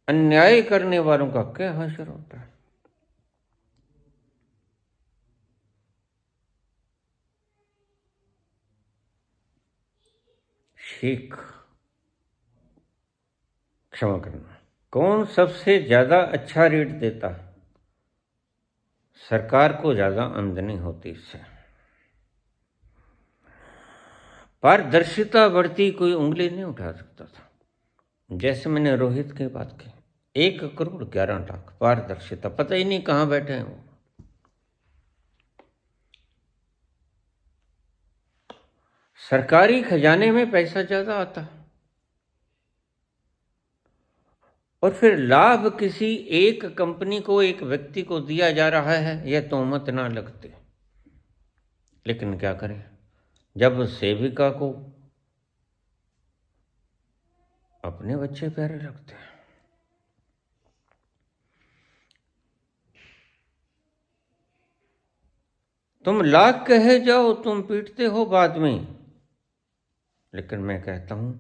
अन्याय करने वालों का क्या हश्र होता है। शेख, क्षमा करना, कौन सबसे ज्यादा अच्छा रेट देता है? सरकार को ज्यादा आमदनी होती इससे। पारदर्शिता बढ़ती, कोई उंगली नहीं उठा सकता था। जैसे मैंने रोहित की बात की, 1,11,00,000 पारदर्शिता, पता ही नहीं कहां बैठे हैं वो। सरकारी खजाने में पैसा ज्यादा आता और फिर लाभ किसी एक कंपनी को, एक व्यक्ति को दिया जा रहा है, यह तोहमत ना लगते। लेकिन क्या करें, जब सेविका को अपने बच्चे प्यारे लगते हैं। तुम लाख कहे जाओ, तुम पीटते हो बाद में, लेकिन मैं कहता हूं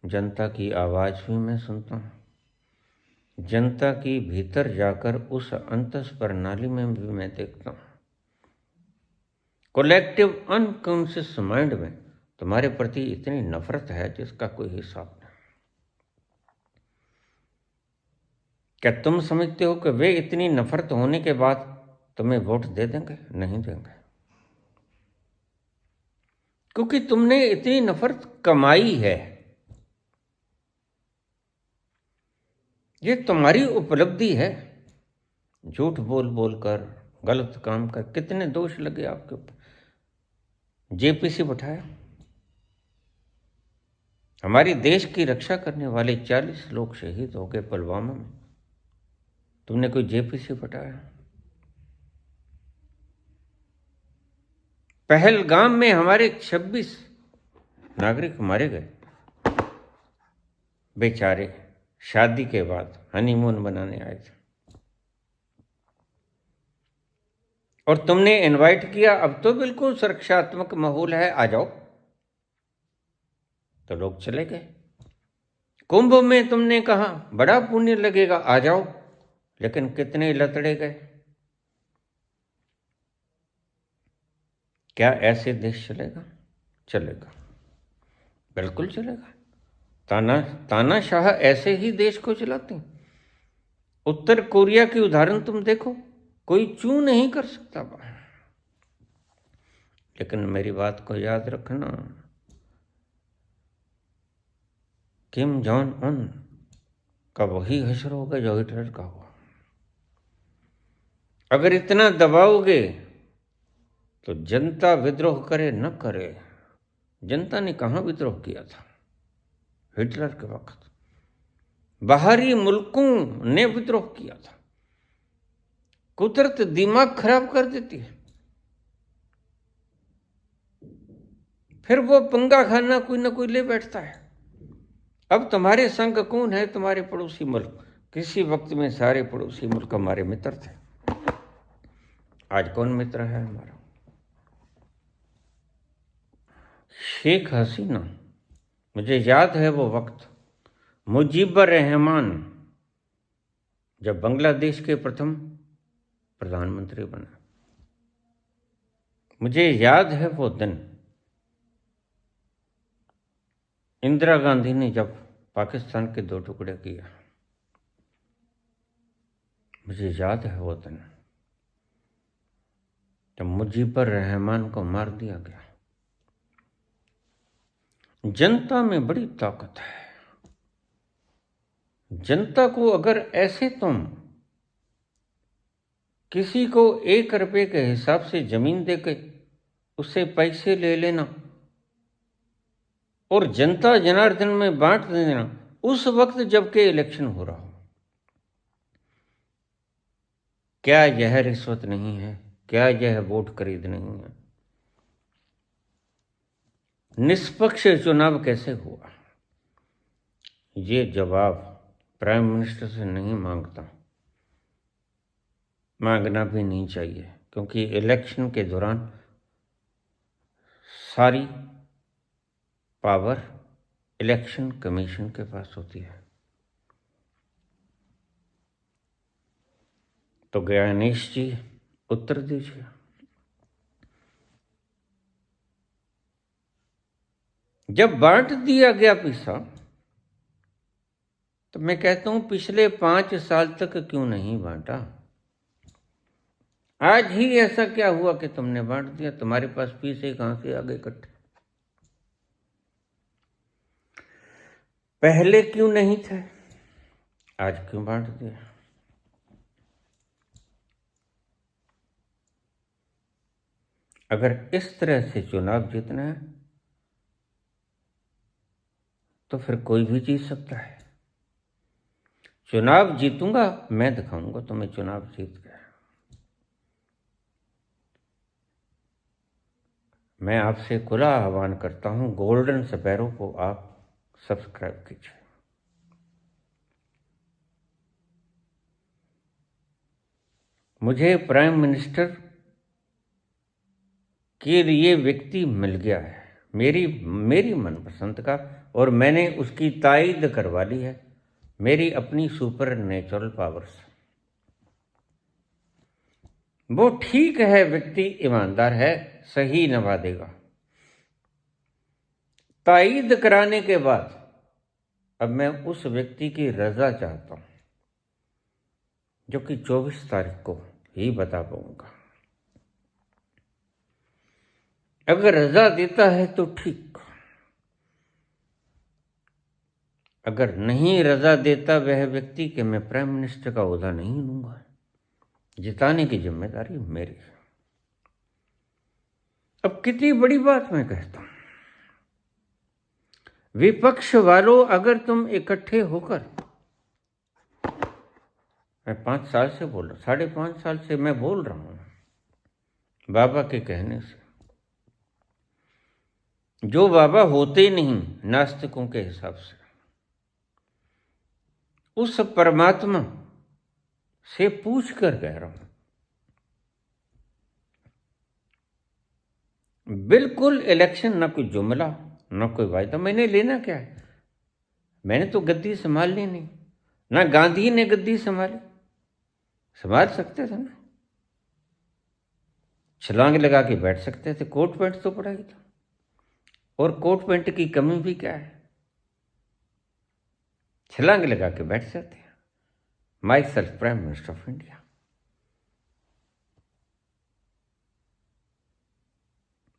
जनता की आवाज भी मैं सुनता हूं। जनता की भीतर जाकर उस अंतस प्रणाली में भी मैं देखता हूं। कलेक्टिव अनकॉन्शियस माइंड में तुम्हारे प्रति इतनी नफरत है जिसका कोई हिसाब नहीं। क्या तुम समझते हो कि वे इतनी नफरत होने के बाद तुम्हें वोट दे देंगे? नहीं देंगे, क्योंकि तुमने इतनी नफरत कमाई है। ये तुम्हारी उपलब्धि है। झूठ बोल बोलकर, गलत काम कर, कितने दोष लगे आपके ऊपर। जेपीसी बैठाया, हमारी देश की रक्षा करने वाले 40 लोग शहीद हो गए पुलवामा में, तुमने कोई जेपीसी बैठाया? पहलगाम में हमारे 26 नागरिक मारे गए, बेचारे शादी के बाद हनीमून बनाने आए थे, और तुमने इनवाइट किया। अब तो बिल्कुल सुरक्षात्मक माहौल है, आ जाओ, तो लोग चले गए। कुंभ में तुमने कहा बड़ा पुण्य लगेगा, आ जाओ, लेकिन कितने लतड़े गए। क्या ऐसे देश चलेगा? चलेगा, बिल्कुल चलेगा। तानाशाह ऐसे ही देश को चलाते हैं। उत्तर कोरिया की उदाहरण तुम देखो, कोई चू नहीं कर सकता। लेकिन मेरी बात को याद रखना, किम जॉन उन का वही हश्र होगा जो हिटलर का हुआ। अगर इतना दबाओगे तो जनता विद्रोह करे न करे। जनता ने कहां विद्रोह किया था? हिटलर के वक्त बाहरी मुल्कों ने विद्रोह किया था। कुदरत दिमाग खराब कर देती है, फिर वो पंगा खाना कोई ना कोई ले बैठता है। अब तुम्हारे संग कौन है? तुम्हारे पड़ोसी मुल्क। किसी वक्त में सारे पड़ोसी मुल्क हमारे मित्र थे, आज कौन मित्र है हमारा? शेख हसीना, मुझे याद है वो वक्त, मुजीबर रहमान जब बांग्लादेश के प्रथम प्रधानमंत्री बना। मुझे याद है वो दिन, इंदिरा गांधी ने जब पाकिस्तान के 2 टुकड़े किया। मुझे याद है वो दिन जब मुजीबर रहमान को मार दिया गया। जनता में बड़ी ताकत है। जनता को अगर ऐसे तुम किसी को 1 रुपये के हिसाब से जमीन देके उससे पैसे ले लेना और जनता जनार्दन में बांट देना, उस वक्त जबकि इलेक्शन हो रहा हो, क्या यह रिश्वत नहीं है? क्या यह वोट खरीद नहीं है? निष्पक्ष चुनाव कैसे हुआ? ये जवाब प्राइम मिनिस्टर से नहीं मांगता, मांगना भी नहीं चाहिए, क्योंकि इलेक्शन के दौरान सारी पावर इलेक्शन कमीशन के पास होती है। तो गणेश जी उत्तर दीजिए। जब बांट दिया गया पैसा, तो मैं कहता हूं पिछले 5 साल तक क्यों नहीं बांटा? आज ही ऐसा क्या हुआ कि तुमने बांट दिया? तुम्हारे पास पैसे कहां से आ गए इकट्ठे? पहले क्यों नहीं थे? आज क्यों बांट दिया? अगर इस तरह से चुनाव जीतना है तो फिर कोई भी जीत सकता है। चुनाव जीतूंगा, मैं दिखाऊंगा तुम्हें चुनाव जीत गया। मैं आपसे खुला आह्वान करता हूं, गोल्डन स्पैरो को आप सब्सक्राइब कीजिए। मुझे प्राइम मिनिस्टर के लिए व्यक्ति मिल गया है, मेरी मनपसंद का, और मैंने उसकी तायद करवा ली है मेरी अपनी सुपर नेचुरल पावर्स। वो ठीक है, व्यक्ति ईमानदार है, सही निभा देगा। तायद कराने के बाद अब मैं उस व्यक्ति की रजा चाहता हूं, जो कि 24 तारीख को ही बता पाऊंगा। अगर रजा देता है तो ठीक, अगर नहीं रजा देता वह व्यक्ति कि मैं प्राइम मिनिस्टर का ओहदा नहीं लूंगा, जिताने की जिम्मेदारी मेरी है। अब कितनी बड़ी बात मैं कहता हूं, विपक्ष वालों, अगर तुम इकट्ठे होकर, मैं 5 साल से बोल रहा हूं, 5.5 साल से मैं बोल रहा हूं, बाबा के कहने से, जो बाबा होते नहीं नास्तिकों के हिसाब से, उस परमात्मा से पूछ कर कह रहा हूं, बिल्कुल इलेक्शन ना कोई जुमला ना कोई वायदा। मैंने लेना क्या है? मैंने तो गद्दी संभाल ली नहीं, ना गांधी ने गद्दी संभाली, संभाल सकते थे ना, छलांग लगा के बैठ सकते थे। कोट पैंट तो पड़ा ही था, और कोट पैंट की कमी भी क्या है? छलांग लगा के बैठ सकते हैं। My self prime minister of India.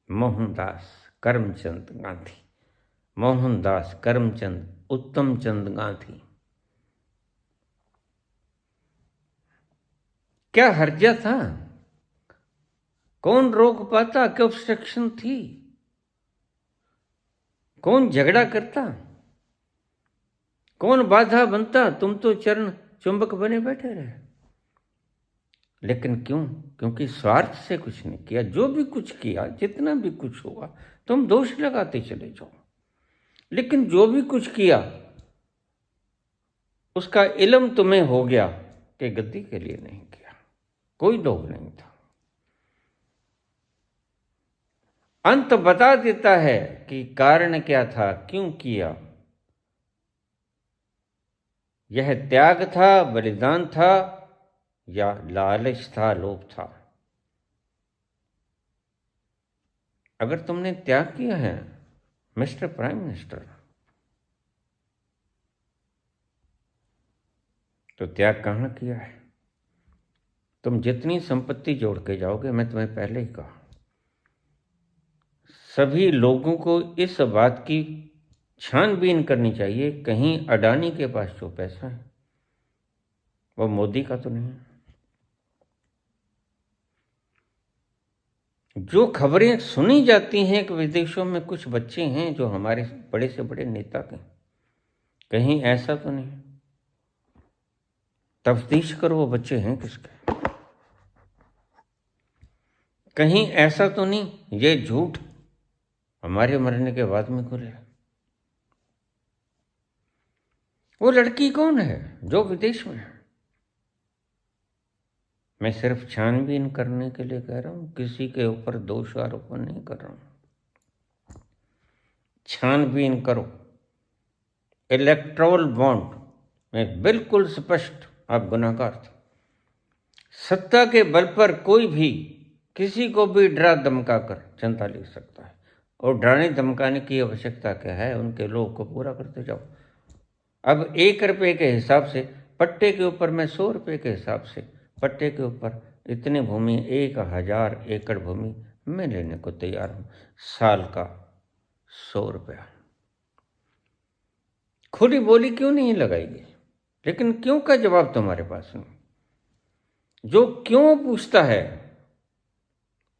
Mohandas Karamchand Gandhi, Mohandas Karamchand उत्तम चंद गांधी। क्या हर्जा था? कौन रोक पाता? क्या ऑब्स्ट्रक्शन थी? कौन झगड़ा करता? कौन बाधा बनता? तुम तो चरण चुंबक बने बैठे रहे। लेकिन क्यों? क्योंकि स्वार्थ से कुछ नहीं किया। जो भी कुछ किया, जितना भी कुछ हुआ, तुम दोष लगाते चले जाओ, लेकिन जो भी कुछ किया उसका इल्म तुम्हें हो गया कि गद्दी के लिए नहीं किया, कोई लोभ नहीं था। अंत बता देता है कि कारण क्या था, क्यों किया। यह त्याग था, बलिदान था, या लालच था, लोभ था। अगर तुमने त्याग किया है मिस्टर प्राइम मिनिस्टर, तो त्याग कहां किया है? तुम जितनी संपत्ति जोड़ के जाओगे, मैं तुम्हें पहले ही कहा, सभी लोगों को इस बात की छानबीन करनी चाहिए, कहीं अडानी के पास जो पैसा है वो मोदी का तो नहीं है। जो खबरें सुनी जाती हैं कि विदेशों में कुछ बच्चे हैं जो हमारे बड़े से बड़े नेता के, कहीं ऐसा तो नहीं। तफ्तीश करो वो बच्चे हैं किसके। कहीं ऐसा तो नहीं ये झूठ हमारे मरने के बाद में खुले? वो लड़की कौन है जो विदेश में है? मैं सिर्फ छानबीन करने के लिए कह रहा हूं, किसी के ऊपर दोष आरोपण नहीं कर रहा हूं। छानबीन करो। इलेक्ट्रोल बॉन्ड में बिल्कुल स्पष्ट आप गुनाहगार थे। सत्ता के बल पर कोई भी किसी को भी डरा धमका कर जनता ले सकता है, और डराने धमकाने की आवश्यकता क्या है? उनके लोग को पूरा करते जाओ। अब 1 रुपये के हिसाब से पट्टे के ऊपर, मैं 100 रुपये के हिसाब से पट्टे के ऊपर इतनी भूमि, 1000 एकड़ भूमि मैं लेने को तैयार हूं। साल का 100 रुपया। खुली बोली क्यों नहीं लगाएगी? लेकिन क्यों का जवाब तुम्हारे पास नहीं। जो क्यों पूछता है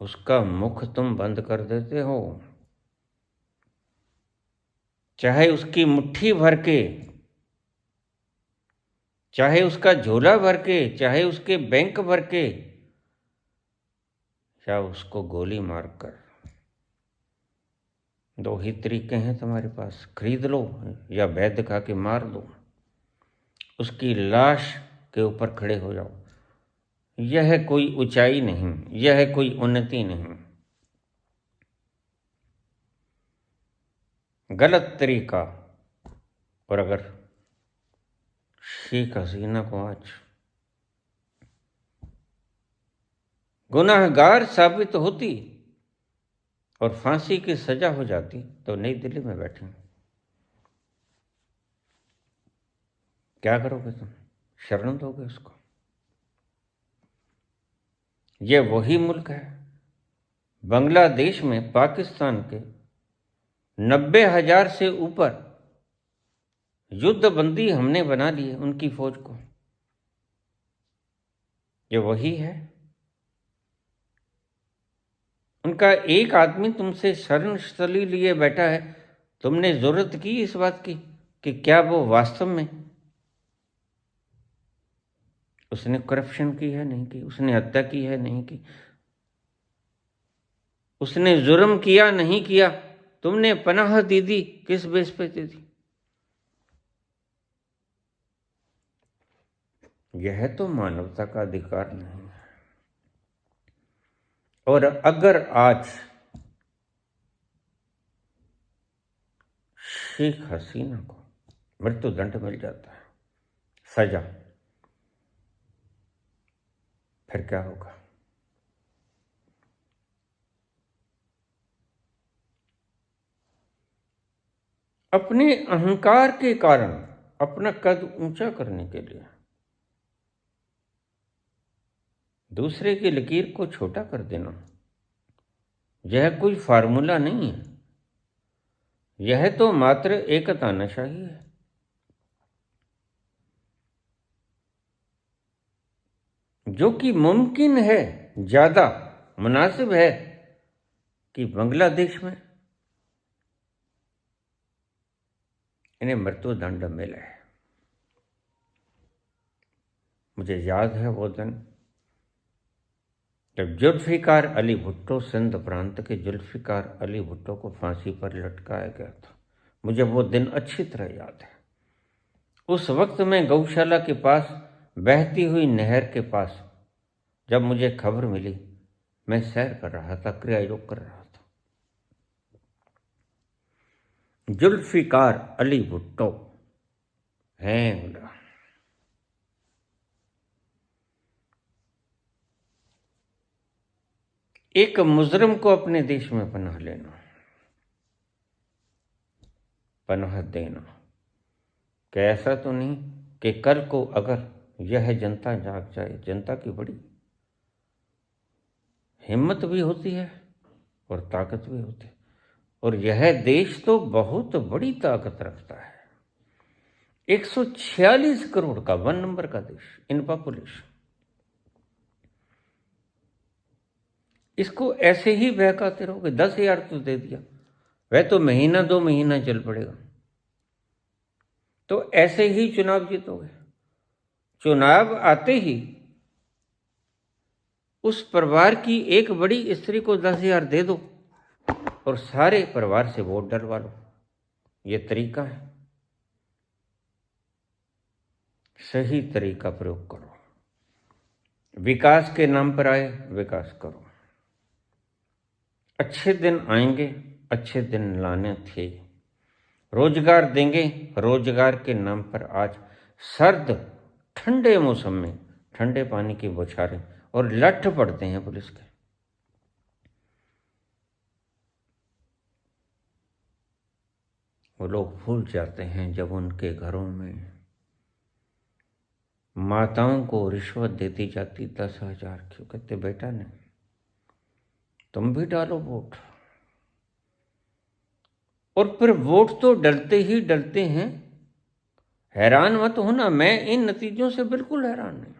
उसका मुख तुम बंद कर देते हो। चाहे उसकी मुट्ठी भर के, चाहे उसका झोला भर के, चाहे उसके बैंक भर के, या उसको गोली मारकर। 2 ही तरीके हैं तुम्हारे पास, खरीद लो या वैध खा के मार दो। उसकी लाश के ऊपर खड़े हो जाओ। यह कोई ऊंचाई नहीं, यह कोई उन्नति नहीं। गलत तरीका। और अगर शेख हसीना को आज गुनाहगार साबित होती और फांसी की सजा हो जाती तो नई दिल्ली में बैठे। क्या करोगे तुम? शरण दोगे उसको? ये वही मुल्क है, बांग्लादेश में पाकिस्तान के 90,000 से ऊपर युद्धबंदी हमने बना ली है उनकी फौज को। ये वही है। उनका एक आदमी तुमसे शरण स्थली लिए बैठा है। तुमने जरूरत की इस बात की कि क्या वो वास्तव में उसने करप्शन की है, नहीं की? उसने हत्या की है, नहीं की? उसने जुर्म किया, नहीं किया? तुमने पनाह दे दी, किस बेस पे दे दी? यह तो मानवता का अधिकार नहीं है। और अगर आज शेख हसीना को मृत्युदंड मिल जाता है, सजा, फिर क्या होगा? अपने अहंकार के कारण, अपना कद ऊंचा करने के लिए दूसरे की लकीर को छोटा कर देना, यह कोई फार्मूला नहीं है। यह तो मात्र एक तानाशाही है। जो कि मुमकिन है, ज्यादा मुनासिब है कि बांग्लादेश में इन्हें मृत्युदंड मिले। मुझे याद है वो दिन जब जुल्फिकार अली भुट्टो, सिंध प्रांत के जुल्फिकार अली भुट्टो को फांसी पर लटकाया गया था। मुझे वो दिन अच्छी तरह याद है। उस वक्त मैं गौशाला के पास बहती हुई नहर के पास, जब मुझे खबर मिली, मैं सैर कर रहा था, क्रिया योग कर रहा था। जुल्फिकार अली भुट्टो हैं बोला। एक मुजरिम को अपने देश में पनाह लेना, पनाह देना, क्या ऐसा तो नहीं कि कल को अगर यह जनता जाग जाए? जनता की बड़ी हिम्मत भी होती है और ताकत भी होती है, और यह देश तो बहुत बड़ी ताकत रखता है। 146 करोड़ का 1 नंबर का देश इन पॉपुलेशन। इसको ऐसे ही बहकाते रहोगे? 10,000 तो दे दिया, वह तो महीना 2 महीना चल पड़ेगा, तो ऐसे ही चुनाव जीतोगे। चुनाव आते ही उस परिवार की एक बड़ी स्त्री को 10,000 दे दो और सारे परिवार से वोट डलवा लो। ये तरीका है। सही तरीका प्रयोग करो। विकास के नाम पर आए, विकास करो। अच्छे दिन आएंगे, अच्छे दिन लाने थे। रोजगार देंगे, रोजगार के नाम पर आज सर्द ठंडे मौसम में ठंडे पानी की बौछारें और लठ पड़ते हैं पुलिस के। वो लोग भूल जाते हैं जब उनके घरों में माताओं को रिश्वत देती जाती 10,000 क्यों। कहते बेटा नहीं, तुम भी डालो वोट। और फिर वोट तो डलते ही डलते हैं। हैरान मत होना, मैं इन नतीजों से बिल्कुल हैरान नहीं।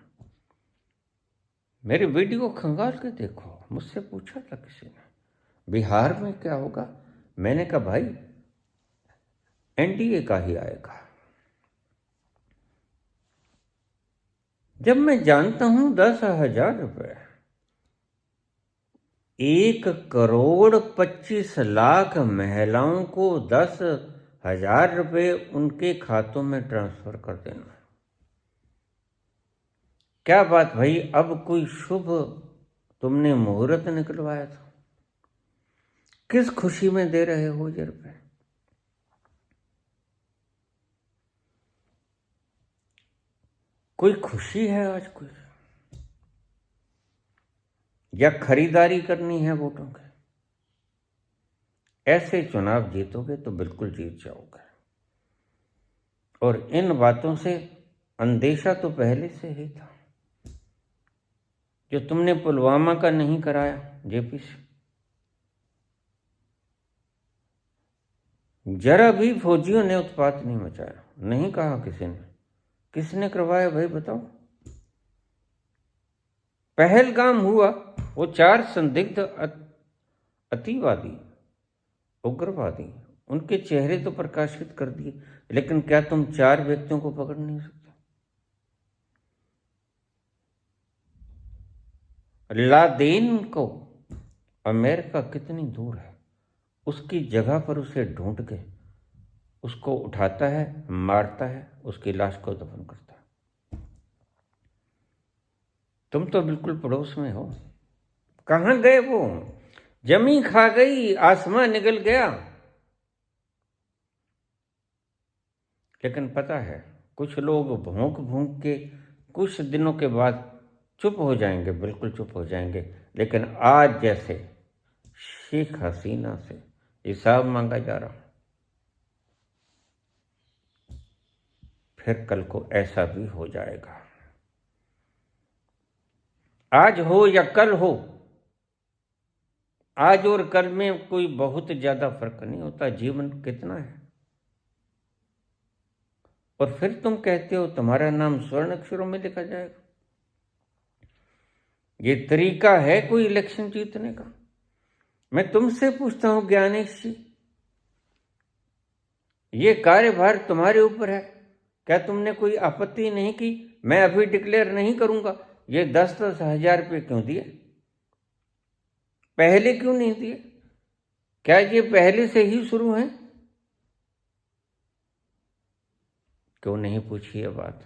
मेरी वीडियो खंगाल के देखो। मुझसे पूछा था किसी ने बिहार में क्या होगा, मैंने कहा भाई एनडीए का ही आएगा। जब मैं जानता हूं 10,000 रुपये, 1,25,00,000 महिलाओं को 10,000 रुपये उनके खातों में ट्रांसफर कर देना। क्या बात भाई, अब कोई शुभ तुमने मुहूर्त निकलवाया था? किस खुशी में दे रहे हो ये रुपये? कोई खुशी है आज कोई, या खरीदारी करनी है वोटों की? ऐसे चुनाव जीतोगे तो बिल्कुल जीत जाओगे। और इन बातों से अंदेशा तो पहले से ही था। जो तुमने पुलवामा का नहीं कराया जेपी से, जरा भी फौजियों ने उत्पात नहीं मचाया, नहीं कहा किसी ने। किसने करवाया भाई बताओ? पहलगाम हुआ, वो 4 संदिग्ध अतिवादी उग्रवादी, उनके चेहरे तो प्रकाशित कर दिए, लेकिन क्या तुम 4 व्यक्तियों को पकड़ नहीं सकते? लादेन को अमेरिका कितनी दूर है, उसकी जगह पर उसे ढूंढ के उसको उठाता है, मारता है, उसकी लाश को दफन करता है। तुम तो बिल्कुल पड़ोस में हो। कहां गए वो? जमी खा गई, आसमां निगल गया। लेकिन पता है कुछ लोग भौंक भौंक के कुछ दिनों के बाद चुप हो जाएंगे, बिल्कुल चुप हो जाएंगे। लेकिन आज जैसे शेख हसीना से हिसाब मांगा जा रहा, फिर कल को ऐसा भी हो जाएगा। आज हो या कल हो, आज और कल में कोई बहुत ज्यादा फर्क नहीं होता। जीवन कितना है। और फिर तुम कहते हो तुम्हारा नाम स्वर्ण अक्षरों में लिखा जाएगा। ये तरीका है कोई इलेक्शन जीतने का? मैं तुमसे पूछता हूं ज्ञानेश जी, ये कार्यभार तुम्हारे ऊपर है। क्या तुमने कोई आपत्ति नहीं की? मैं अभी डिक्लेयर नहीं करूंगा। ये 10-10 हजार रुपये क्यों दिए? पहले क्यों नहीं दिए? क्या ये पहले से ही शुरू है? क्यों नहीं पूछी ये बात?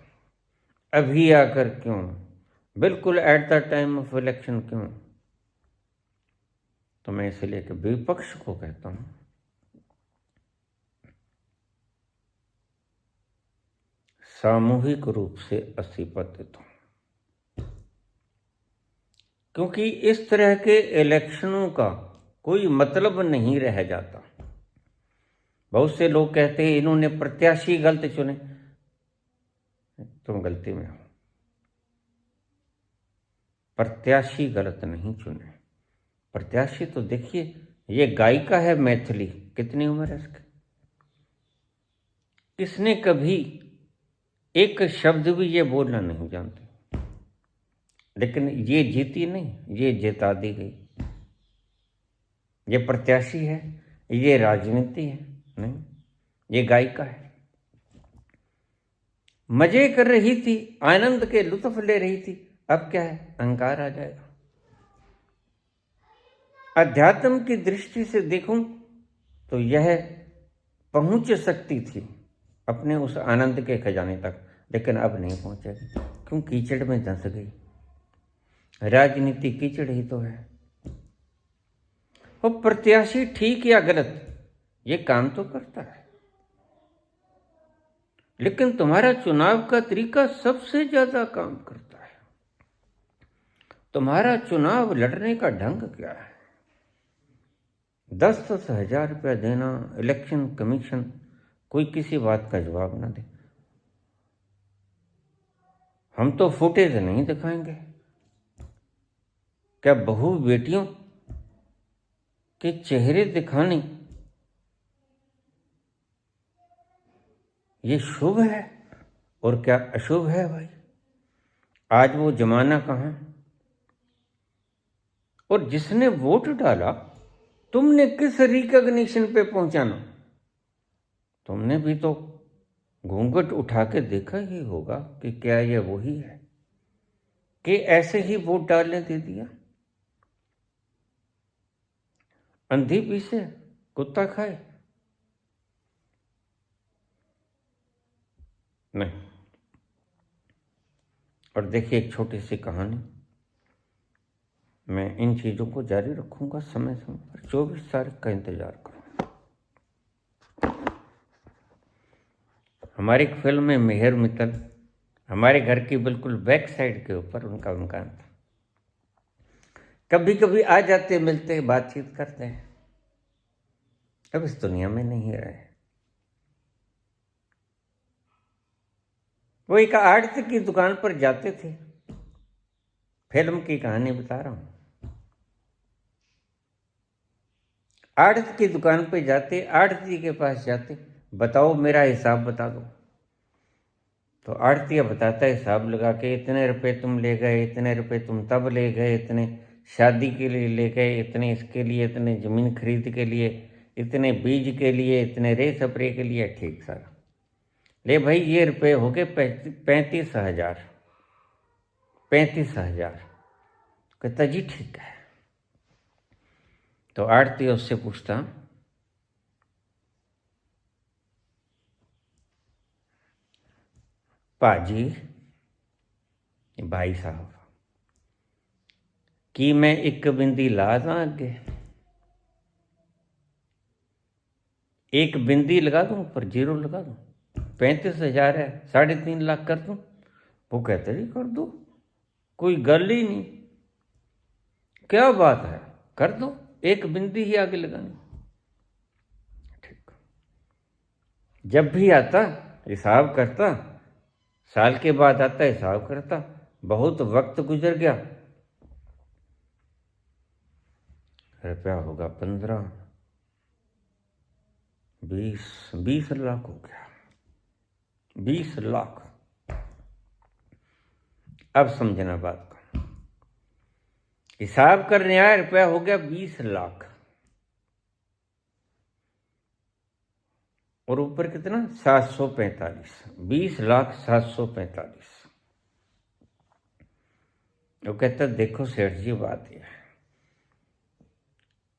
अभी आकर क्यों? बिल्कुल at the time of election क्यों? तो मैं इसलिए कि विपक्ष को कहता हूं, सामूहिक रूप से इस्तीफा देता हूं। क्योंकि इस तरह के इलेक्शनों का कोई मतलब नहीं रह जाता। बहुत से लोग कहते हैं इन्होंने प्रत्याशी गलत चुने। तुम गलती में हो। प्रत्याशी गलत नहीं चुने। प्रत्याशी तो देखिए, ये गायिका है मैथिली, कितनी उम्र है इसकी? इसने कभी एक शब्द भी ये बोलना नहीं जानती, लेकिन ये जीती नहीं, ये जिता दी गई। ये प्रत्याशी है, ये राजनीति है नहीं, ये गायिका है। मजे कर रही थी, आनंद के लुत्फ ले रही थी। अब क्या है? अहंकार आ जाएगा। अध्यात्म की दृष्टि से देखूं तो यह पहुंच सकती थी अपने उस आनंद के खजाने तक, लेकिन अब नहीं पहुंचेगी, क्यों? कीचड़ में धंस गई। राजनीति कीचड़ ही तो है। वो प्रत्याशी ठीक या गलत ये काम तो करता है, लेकिन तुम्हारा चुनाव का तरीका सबसे ज्यादा काम करता है। तुम्हारा चुनाव लड़ने का ढंग क्या है? 10-10 हजार रुपया देना, इलेक्शन कमीशन कोई किसी बात का जवाब ना दे। हम तो फुटेज नहीं दिखाएंगे। क्या बहू बेटियों के चेहरे दिखाने ये शुभ है और क्या अशुभ है भाई? आज वो जमाना कहाँ? और जिसने वोट डाला तुमने किस रिकॉग्निशन पे पहुंचाना? तुमने भी तो घूंघट उठा के देखा ही होगा कि क्या ये वही है कि ऐसे ही वोट डालने दे दिया। अंधी पीछे कुत्ता खाए? नहीं। और देखिए एक छोटी सी कहानी, मैं इन चीजों को जारी रखूंगा समय समय पर। 24 तारीख का इंतजार करो। हमारी एक फिल्म में मेहर मित्तल, हमारे घर की बिल्कुल बैक साइड के ऊपर उनका मकान था। कभी कभी आ जाते, मिलते, बातचीत करते हैं। अब इस दुनिया में नहीं रहे। वो एक आड़त की दुकान पर जाते थे। फिल्म की कहानी बता रहा हूं। आड़त की दुकान पे जाते, आड़ती के पास जाते, बताओ मेरा हिसाब बता दो। तो आड़तिया बताता है हिसाब लगा के, इतने रुपए तुम ले गए, इतने रुपए तुम तब ले गए, इतने शादी के लिए ले गए, इतने इसके लिए, इतने जमीन खरीद के लिए, इतने बीज के लिए, इतने रे स्प्रे के लिए। ठीक सारा ले भाई, ये रुपए हो गए 35,000। 35,000। कहता जी ठीक है। तो आड़ती उससे पूछता, पाजी, भाई साहब, कि मैं एक बिंदी ला दा अगे? एक बिंदी लगा दूं, पर जीरो लगा दूं? 35,000 है, 3.5 लाख कर दूं? वो कहते जी कर दो, कोई गल ही नहीं, क्या बात है, कर दो, एक बिंदी ही आगे लगानी। ठीक। जब भी आता हिसाब करता, साल के बाद आता हिसाब करता, बहुत वक्त गुजर गया, रुपया होगा 15, 20 लाख हो गया। 20 लाख। अब समझना बात को। हिसाब करने आया, रुपया हो गया 20 लाख। और ऊपर कितना? 745। 20,745। वो कहता देखो सेठ जी, बात यह है,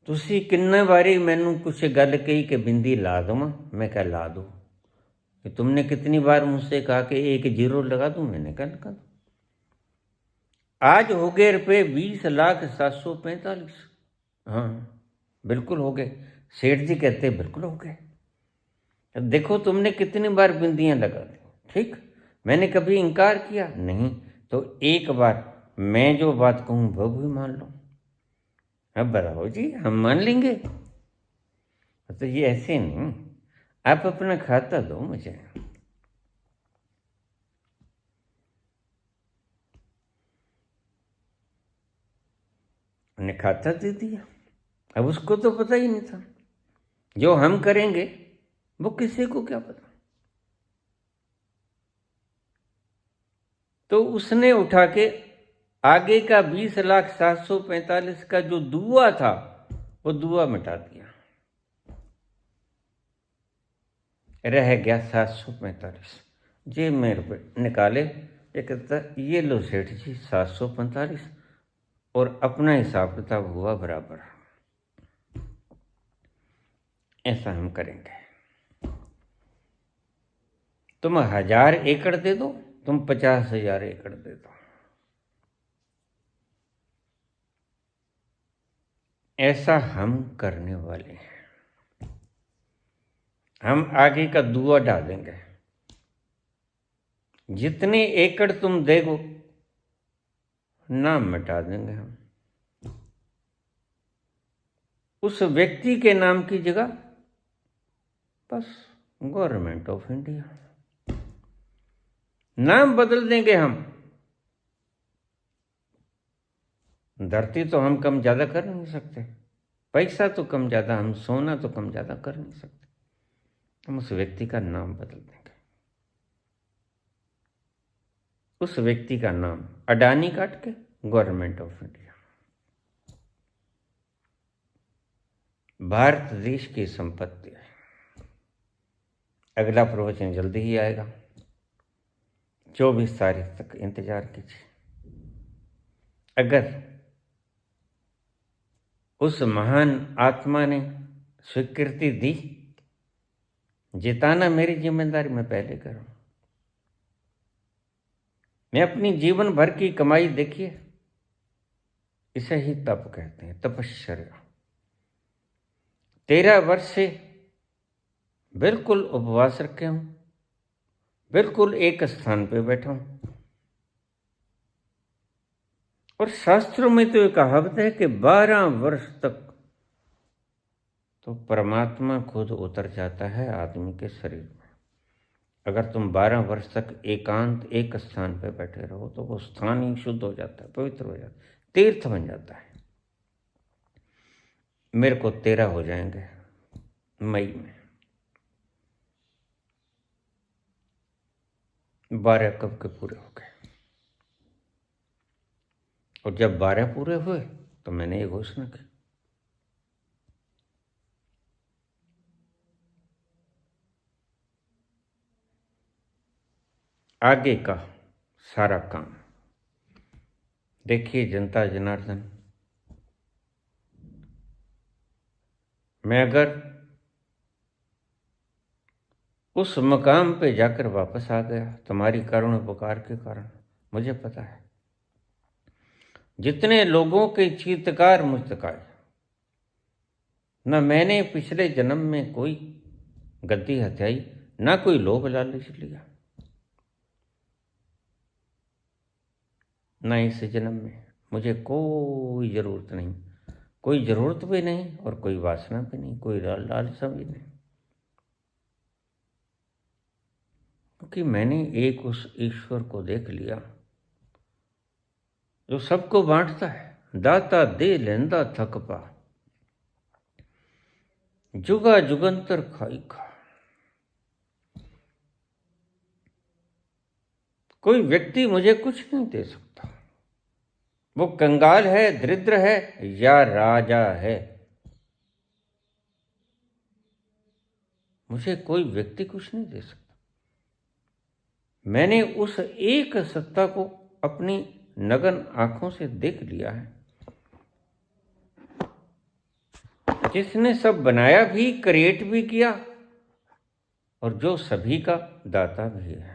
तुसी किन्ने बारी मैनू कुछ गल कही कि बिंदी ला दो? मैं कह ला दो। कि तुमने कितनी बार मुझसे कहा कि एक जीरो लगा दूं? मैंने कहा लगा दो। आज हो गए रुपये 20,745। हाँ बिल्कुल हो गए। सेठ जी कहते बिल्कुल हो गए। देखो तुमने कितनी बार बिंदियां लगा दी। ठीक, मैंने कभी इनकार किया नहीं, तो एक बार मैं जो बात कहूं वो भी मान लो। अब बताओ जी, हम मान लेंगे? तो ये ऐसे नहीं, आप अपना खाता दो मुझे। उन्हें खाता दे दिया। अब उसको तो पता ही नहीं था, जो हम करेंगे वो किसी को क्या पता। तो उसने उठा के आगे का 20,745 का जो दुआ था वो दुआ मिटा दिया, रह गया 745। जेब में रुपये निकाले, ये कहता ये लो सेठ जी 745, और अपना हिसाब किताब हुआ बराबर। ऐसा हम करेंगे। तुम 1000 एकड़ दे दो, तुम 50,000 एकड़ दे दो, ऐसा हम करने वाले हैं। हम आगे का दुआ डालेंगे। जितने एकड़ तुम देगो, नाम मिटा देंगे हम। उस व्यक्ति के नाम की जगह बस गवर्नमेंट ऑफ इंडिया, नाम बदल देंगे हम। धरती तो हम कम ज्यादा कर नहीं सकते, पैसा तो कम ज्यादा, हम सोना तो कम ज्यादा कर नहीं सकते। हम उस व्यक्ति का नाम बदल देंगे। उस व्यक्ति का नाम अडानी काट के गवर्नमेंट ऑफ इंडिया। भारत देश की संपत्ति है। अगला प्रवचन जल्दी ही आएगा, 24 तारीख तक इंतजार कीजिए। अगर उस महान आत्मा ने स्वीकृति दी, जिताना मेरी जिम्मेदारी, मैं पहले करूं। मैं अपनी जीवन भर की कमाई, देखिए इसे ही तप कहते हैं, तपश्चर्या। 13 वर्ष से बिल्कुल उपवास रखे हूं, बिल्कुल एक स्थान पे बैठा हूं। और शास्त्रों में तो एक कहावत है कि 12 वर्ष तक तो परमात्मा खुद उतर जाता है आदमी के शरीर में। अगर तुम 12 वर्ष तक एकांत एक स्थान पे बैठे रहो तो वो स्थान ही शुद्ध हो जाता है, पवित्र हो जाता है, तीर्थ बन जाता है। मेरे को 13 हो जाएंगे मई में। 12 कब के पूरे हो गए। और जब 12 पूरे हुए तो मैंने ये घोषणा की, आगे का सारा काम देखिए जनता जनार्दन। मैं अगर उस मकाम पे जाकर वापस आ गया तुम्हारी करुण उपकार के कारण, मुझे पता है जितने लोगों के चीत्कार मुझ तक आए, न मैंने पिछले जन्म में कोई गद्दी हत्याई, ना कोई लोभ लालच लिया, ना इस जन्म में मुझे कोई जरूरत नहीं, कोई जरूरत भी नहीं और कोई वासना भी नहीं, कोई लालसा भी नहीं। क्योंकि मैंने एक उस ईश्वर को देख लिया जो सबको बांटता है, दाता दे लेंदा थक पा, जुगा जुगंतर खाई खा। कोई व्यक्ति मुझे कुछ नहीं दे सकता, वो कंगाल है, दरिद्र है या राजा है, मुझे कोई व्यक्ति कुछ नहीं दे सकता। मैंने उस एक सत्ता को अपनी नगन आंखों से देख लिया है, जिसने सब बनाया भी, क्रिएट भी किया और जो सभी का दाता भी है।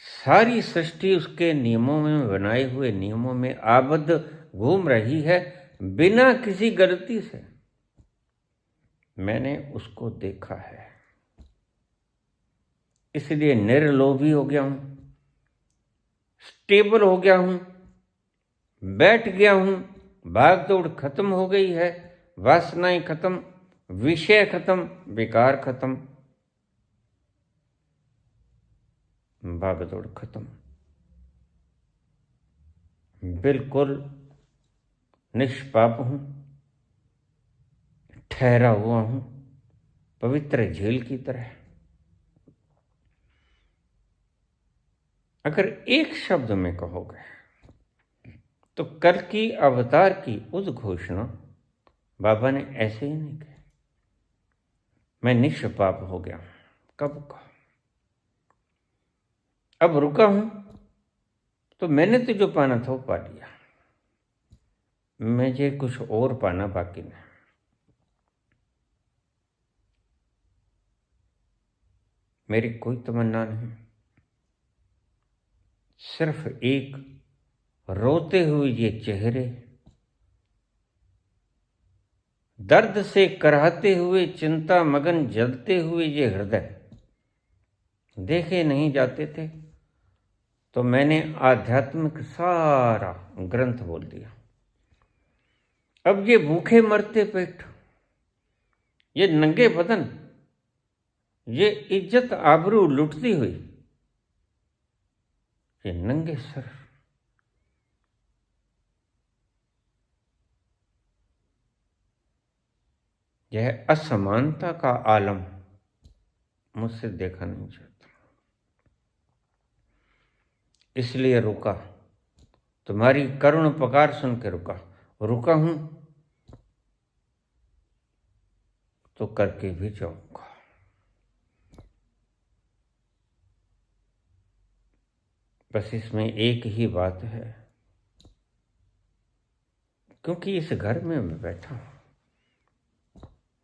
सारी सृष्टि उसके नियमों में, बनाए हुए नियमों में आबद्ध घूम रही है बिना किसी गलती से। मैंने उसको देखा है, इसलिए निर्लोभी हो गया हूं, स्टेबल हो गया हूं, बैठ गया हूं। भाग दौड़ खत्म हो गई है, वासनाएं खत्म, विषय खत्म, विकार खत्म, भाग दौड़ खत्म। बिल्कुल निष्पाप हूं, ठहरा हुआ हूं, पवित्र झील की तरह। अगर एक शब्द में कहोगे तो कल की अवतार की उद्घोषणा बाबा ने ऐसे ही नहीं की। मैं निष्पाप हो गया। कब का? अब रुका हूं तो मैंने तो जो पाना था वो पा लिया। मुझे कुछ और पाना बाकी नहीं। मेरी कोई तमन्ना नहीं, सिर्फ एक रोते हुए ये चेहरे, दर्द से कराहते हुए चिंता मगन जलते हुए ये हृदय देखे नहीं जाते थे, तो मैंने आध्यात्मिक सारा ग्रंथ बोल दिया। अब ये भूखे मरते पेट, ये नंगे बदन, ये इज्जत आबरू लुटती हुई, ये नंगे सर, यह असमानता का आलम मुझसे देखा नहीं जाता। इसलिए रुका, तुम्हारी करुण पुकार सुन के रुका हूं तो करके भी जाऊंगा। बस इसमें एक ही बात है, क्योंकि इस घर में मैं बैठा हूं,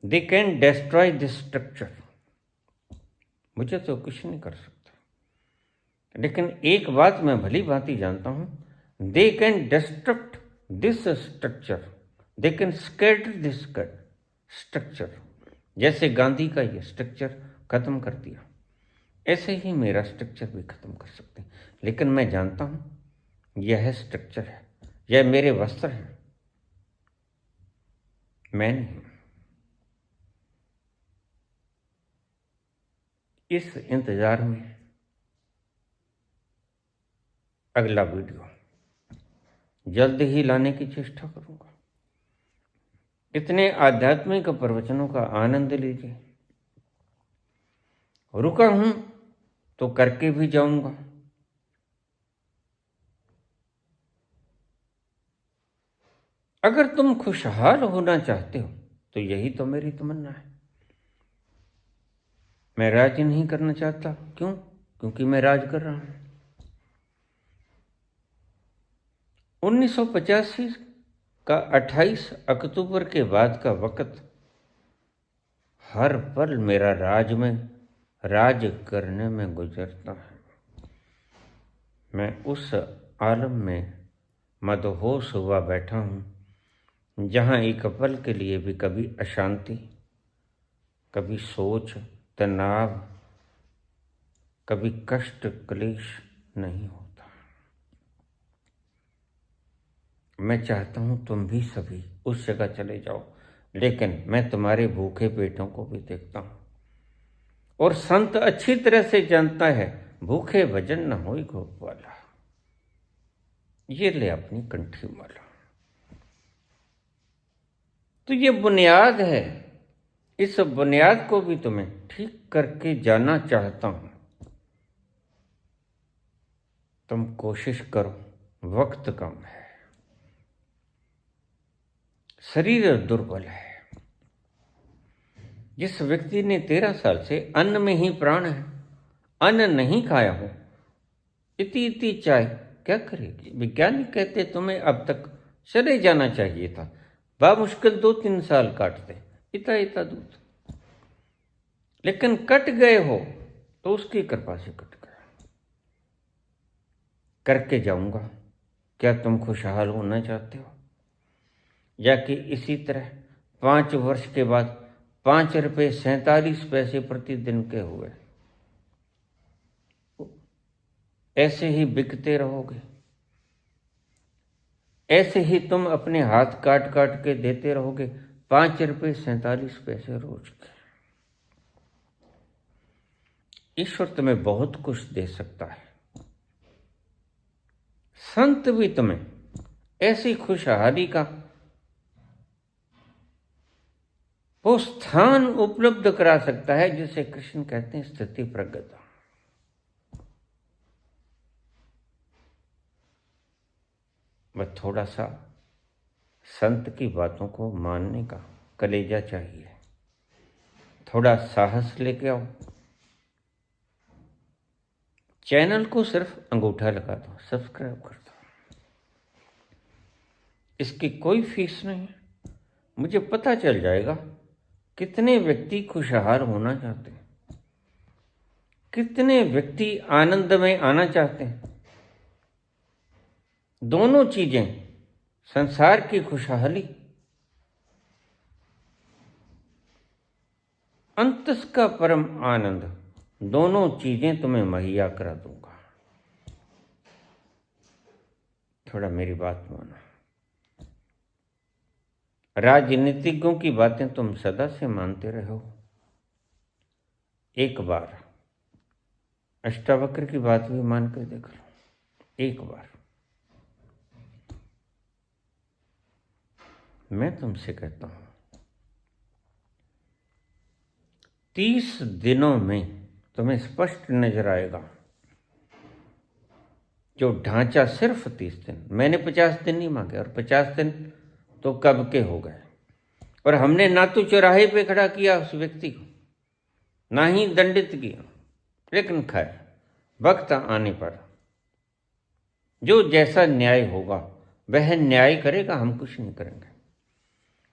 they can destroy this structure, मुझे तो कुछ नहीं कर सकता। लेकिन एक बात मैं भली भांति जानता हूं, they can distract this structure, they can scatter this structure. जैसे गांधी का ये स्ट्रक्चर खत्म कर दिया, ऐसे ही मेरा स्ट्रक्चर भी खत्म कर सकते हैं। लेकिन मैं जानता हूं यह स्ट्रक्चर है, यह मेरे वस्त्र हैं, मैं नहीं। इस इंतजार में अगला वीडियो जल्द ही लाने की चेष्टा करूंगा। इतने आध्यात्मिक प्रवचनों का आनंद लीजिए। रुका हूं तो करके भी जाऊंगा। अगर तुम खुशहाल होना चाहते हो तो यही तो मेरी तमन्ना है। मैं राज नहीं करना चाहता, क्यों? क्योंकि मैं राज कर रहा हूं। 1985 का 28 अक्टूबर के बाद का वक्त हर पल मेरा राज करने में गुजरता है। मैं उस आलम में मदहोश हुआ बैठा हूँ जहाँ एक पल के लिए भी कभी अशांति, कभी सोच, तनाव, कभी कष्ट, क्लेश नहीं होता। मैं चाहता हूं तुम भी सभी उस जगह चले जाओ, लेकिन मैं तुम्हारे भूखे पेटों को भी देखता हूं। और संत अच्छी तरह से जानता है, भूखे भजन न होई गोपाला। ये ले अपनी कंठी माला। तो ये बुनियाद है, इस बुनियाद को भी तुम्हें ठीक करके जाना चाहता हूं। तुम कोशिश करो, वक्त कम है, शरीर दुर्बल है। जिस व्यक्ति ने 13 साल से अन्न में ही प्राण है, अन्न नहीं खाया हो, इति चाय क्या करेगी? वैज्ञानिक कहते तुम्हें अब तक चले जाना चाहिए था, बामुश्किल 2-3 साल काटते, इता दूध। लेकिन कट गए हो तो उसकी कृपा से कट गए। करके जाऊंगा। क्या तुम खुशहाल होना चाहते हो? या कि इसी तरह 5 वर्ष के बाद 5 रुपये 47 पैसे प्रतिदिन के हुए ऐसे ही बिकते रहोगे? ऐसे ही तुम अपने हाथ काट काट के देते रहोगे 5 रुपये 47 पैसे रोज के? ईश्वर तुम्हें बहुत कुछ दे सकता है। संत भी तुम्हें ऐसी खुशहाली का वो स्थान उपलब्ध करा सकता है जिसे कृष्ण कहते हैं स्थिति प्रज्ञता। बस थोड़ा सा संत की बातों को मानने का कलेजा चाहिए, थोड़ा साहस लेके आओ। चैनल को सिर्फ अंगूठा लगा दो, सब्सक्राइब कर दो। इसकी कोई फीस नहीं है। मुझे पता चल जाएगा कितने व्यक्ति खुशहाल होना चाहते हैं, कितने व्यक्ति आनंद में आना चाहते हैं। दोनों चीजें, संसार की खुशहाली, अंतस का परम आनंद, दोनों चीजें तुम्हें मुहैया करा दूंगा। थोड़ा मेरी बात मानो। राजनीतिज्ञों की बातें तुम सदा से मानते रहो। एक बार अष्टावक्र की बात भी मान कर देख लो, एक बार। मैं तुमसे कहता हूं 30 दिनों में तुम्हें स्पष्ट नजर आएगा जो ढांचा। सिर्फ 30 दिन, मैंने 50 दिन नहीं मांगे, और 50 दिन तो कब के हो गए। और हमने ना तो चौराहे पे खड़ा किया उस व्यक्ति को, ना ही दंडित किया, लेकिन खैर वक्त आने पर जो जैसा न्याय होगा वह न्याय करेगा, हम कुछ नहीं करेंगे।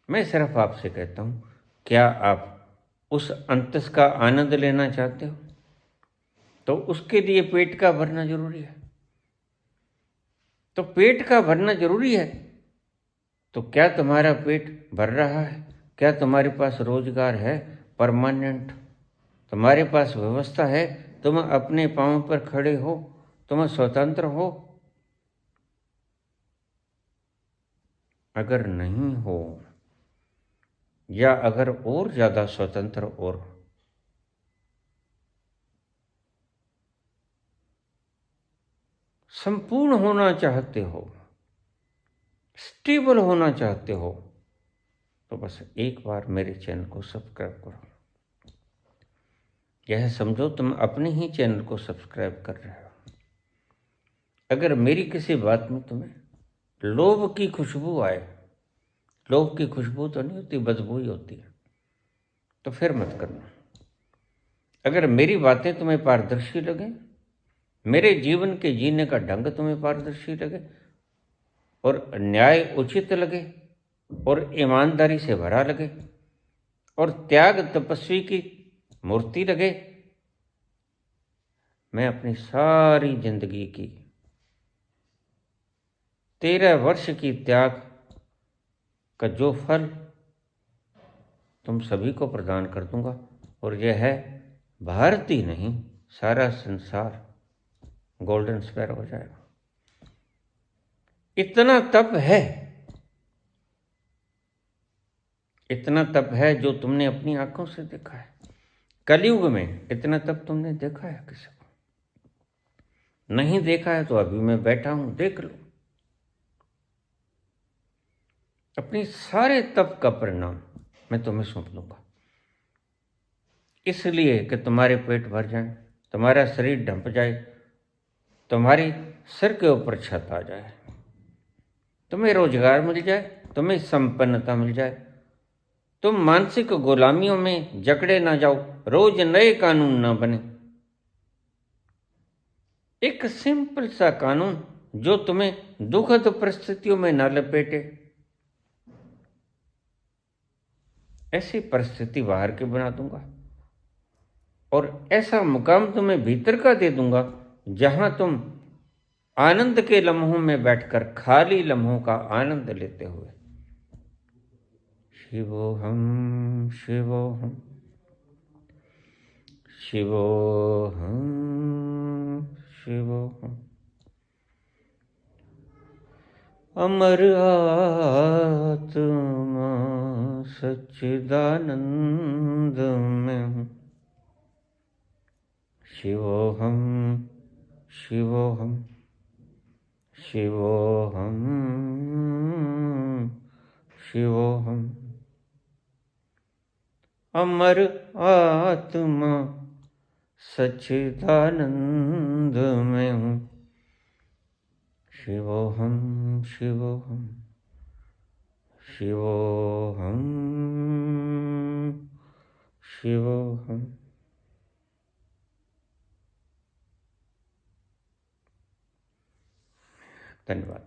मैं सिर्फ आपसे कहता हूं, क्या आप उस अंतस का आनंद लेना चाहते हो? तो उसके लिए पेट का भरना जरूरी है। तो पेट का भरना जरूरी है, तो क्या तुम्हारा पेट भर रहा है? क्या तुम्हारे पास रोजगार है परमानेंट? तुम्हारे पास व्यवस्था है? तुम अपने पांव पर खड़े हो? तुम स्वतंत्र हो? अगर नहीं हो, या अगर और ज्यादा स्वतंत्र और संपूर्ण होना चाहते हो, स्टेबल होना चाहते हो, तो बस एक बार मेरे चैनल को सब्सक्राइब करो। यह समझो तुम अपने ही चैनल को सब्सक्राइब कर रहे हो। अगर मेरी किसी बात में तुम्हें लोभ की खुशबू आए, लोभ की खुशबू तो नहीं होती, बदबू ही होती है, तो फिर मत करना। अगर मेरी बातें तुम्हें पारदर्शी लगे, मेरे जीवन के जीने का ढंग तुम्हें पारदर्शी लगे, और न्याय उचित लगे, और ईमानदारी से भरा लगे, और त्याग तपस्वी की मूर्ति लगे, मैं अपनी सारी जिंदगी की 13 वर्ष की त्याग का जो फल तुम सभी को प्रदान कर दूंगा, और यह है भारत ही नहीं, सारा संसार गोल्डन स्क्वायर हो जाएगा। इतना तप है, इतना तप है जो तुमने अपनी आंखों से देखा है। कलयुग में इतना तप तुमने देखा है किसी को? नहीं देखा है तो अभी मैं बैठा हूं, देख लो। अपनी सारे तप का परिणाम मैं तुम्हें सौंप दूंगा, इसलिए कि तुम्हारे पेट भर जाए, तुम्हारा शरीर ढंप जाए, तुम्हारी सिर के ऊपर छत आ जाए, तुम्हें रोजगार मिल जाए, तुम्हें संपन्नता मिल जाए, तुम मानसिक गुलामियों में जकड़े ना जाओ, रोज नए कानून ना बने। एक सिंपल सा कानून जो तुम्हें दुखद परिस्थितियों में न लपेटे, ऐसी परिस्थिति बाहर के बना दूंगा, और ऐसा मुकाम तुम्हें भीतर का दे दूंगा जहां तुम आनंद के लम्हों में बैठकर खाली लम्हों का आनंद लेते हुए शिवोहम शिवोहम शिवोहम शिवोहम अमर आत्मा सच्चिदानंद में हूँ। शिवोहम शिवोहम शिवोहम शिवोहम अमर आत्मा सच्चिदानंद में हूँ। शिवोहम शिवोहम शिवोहम शिवोहम। धन्यवाद।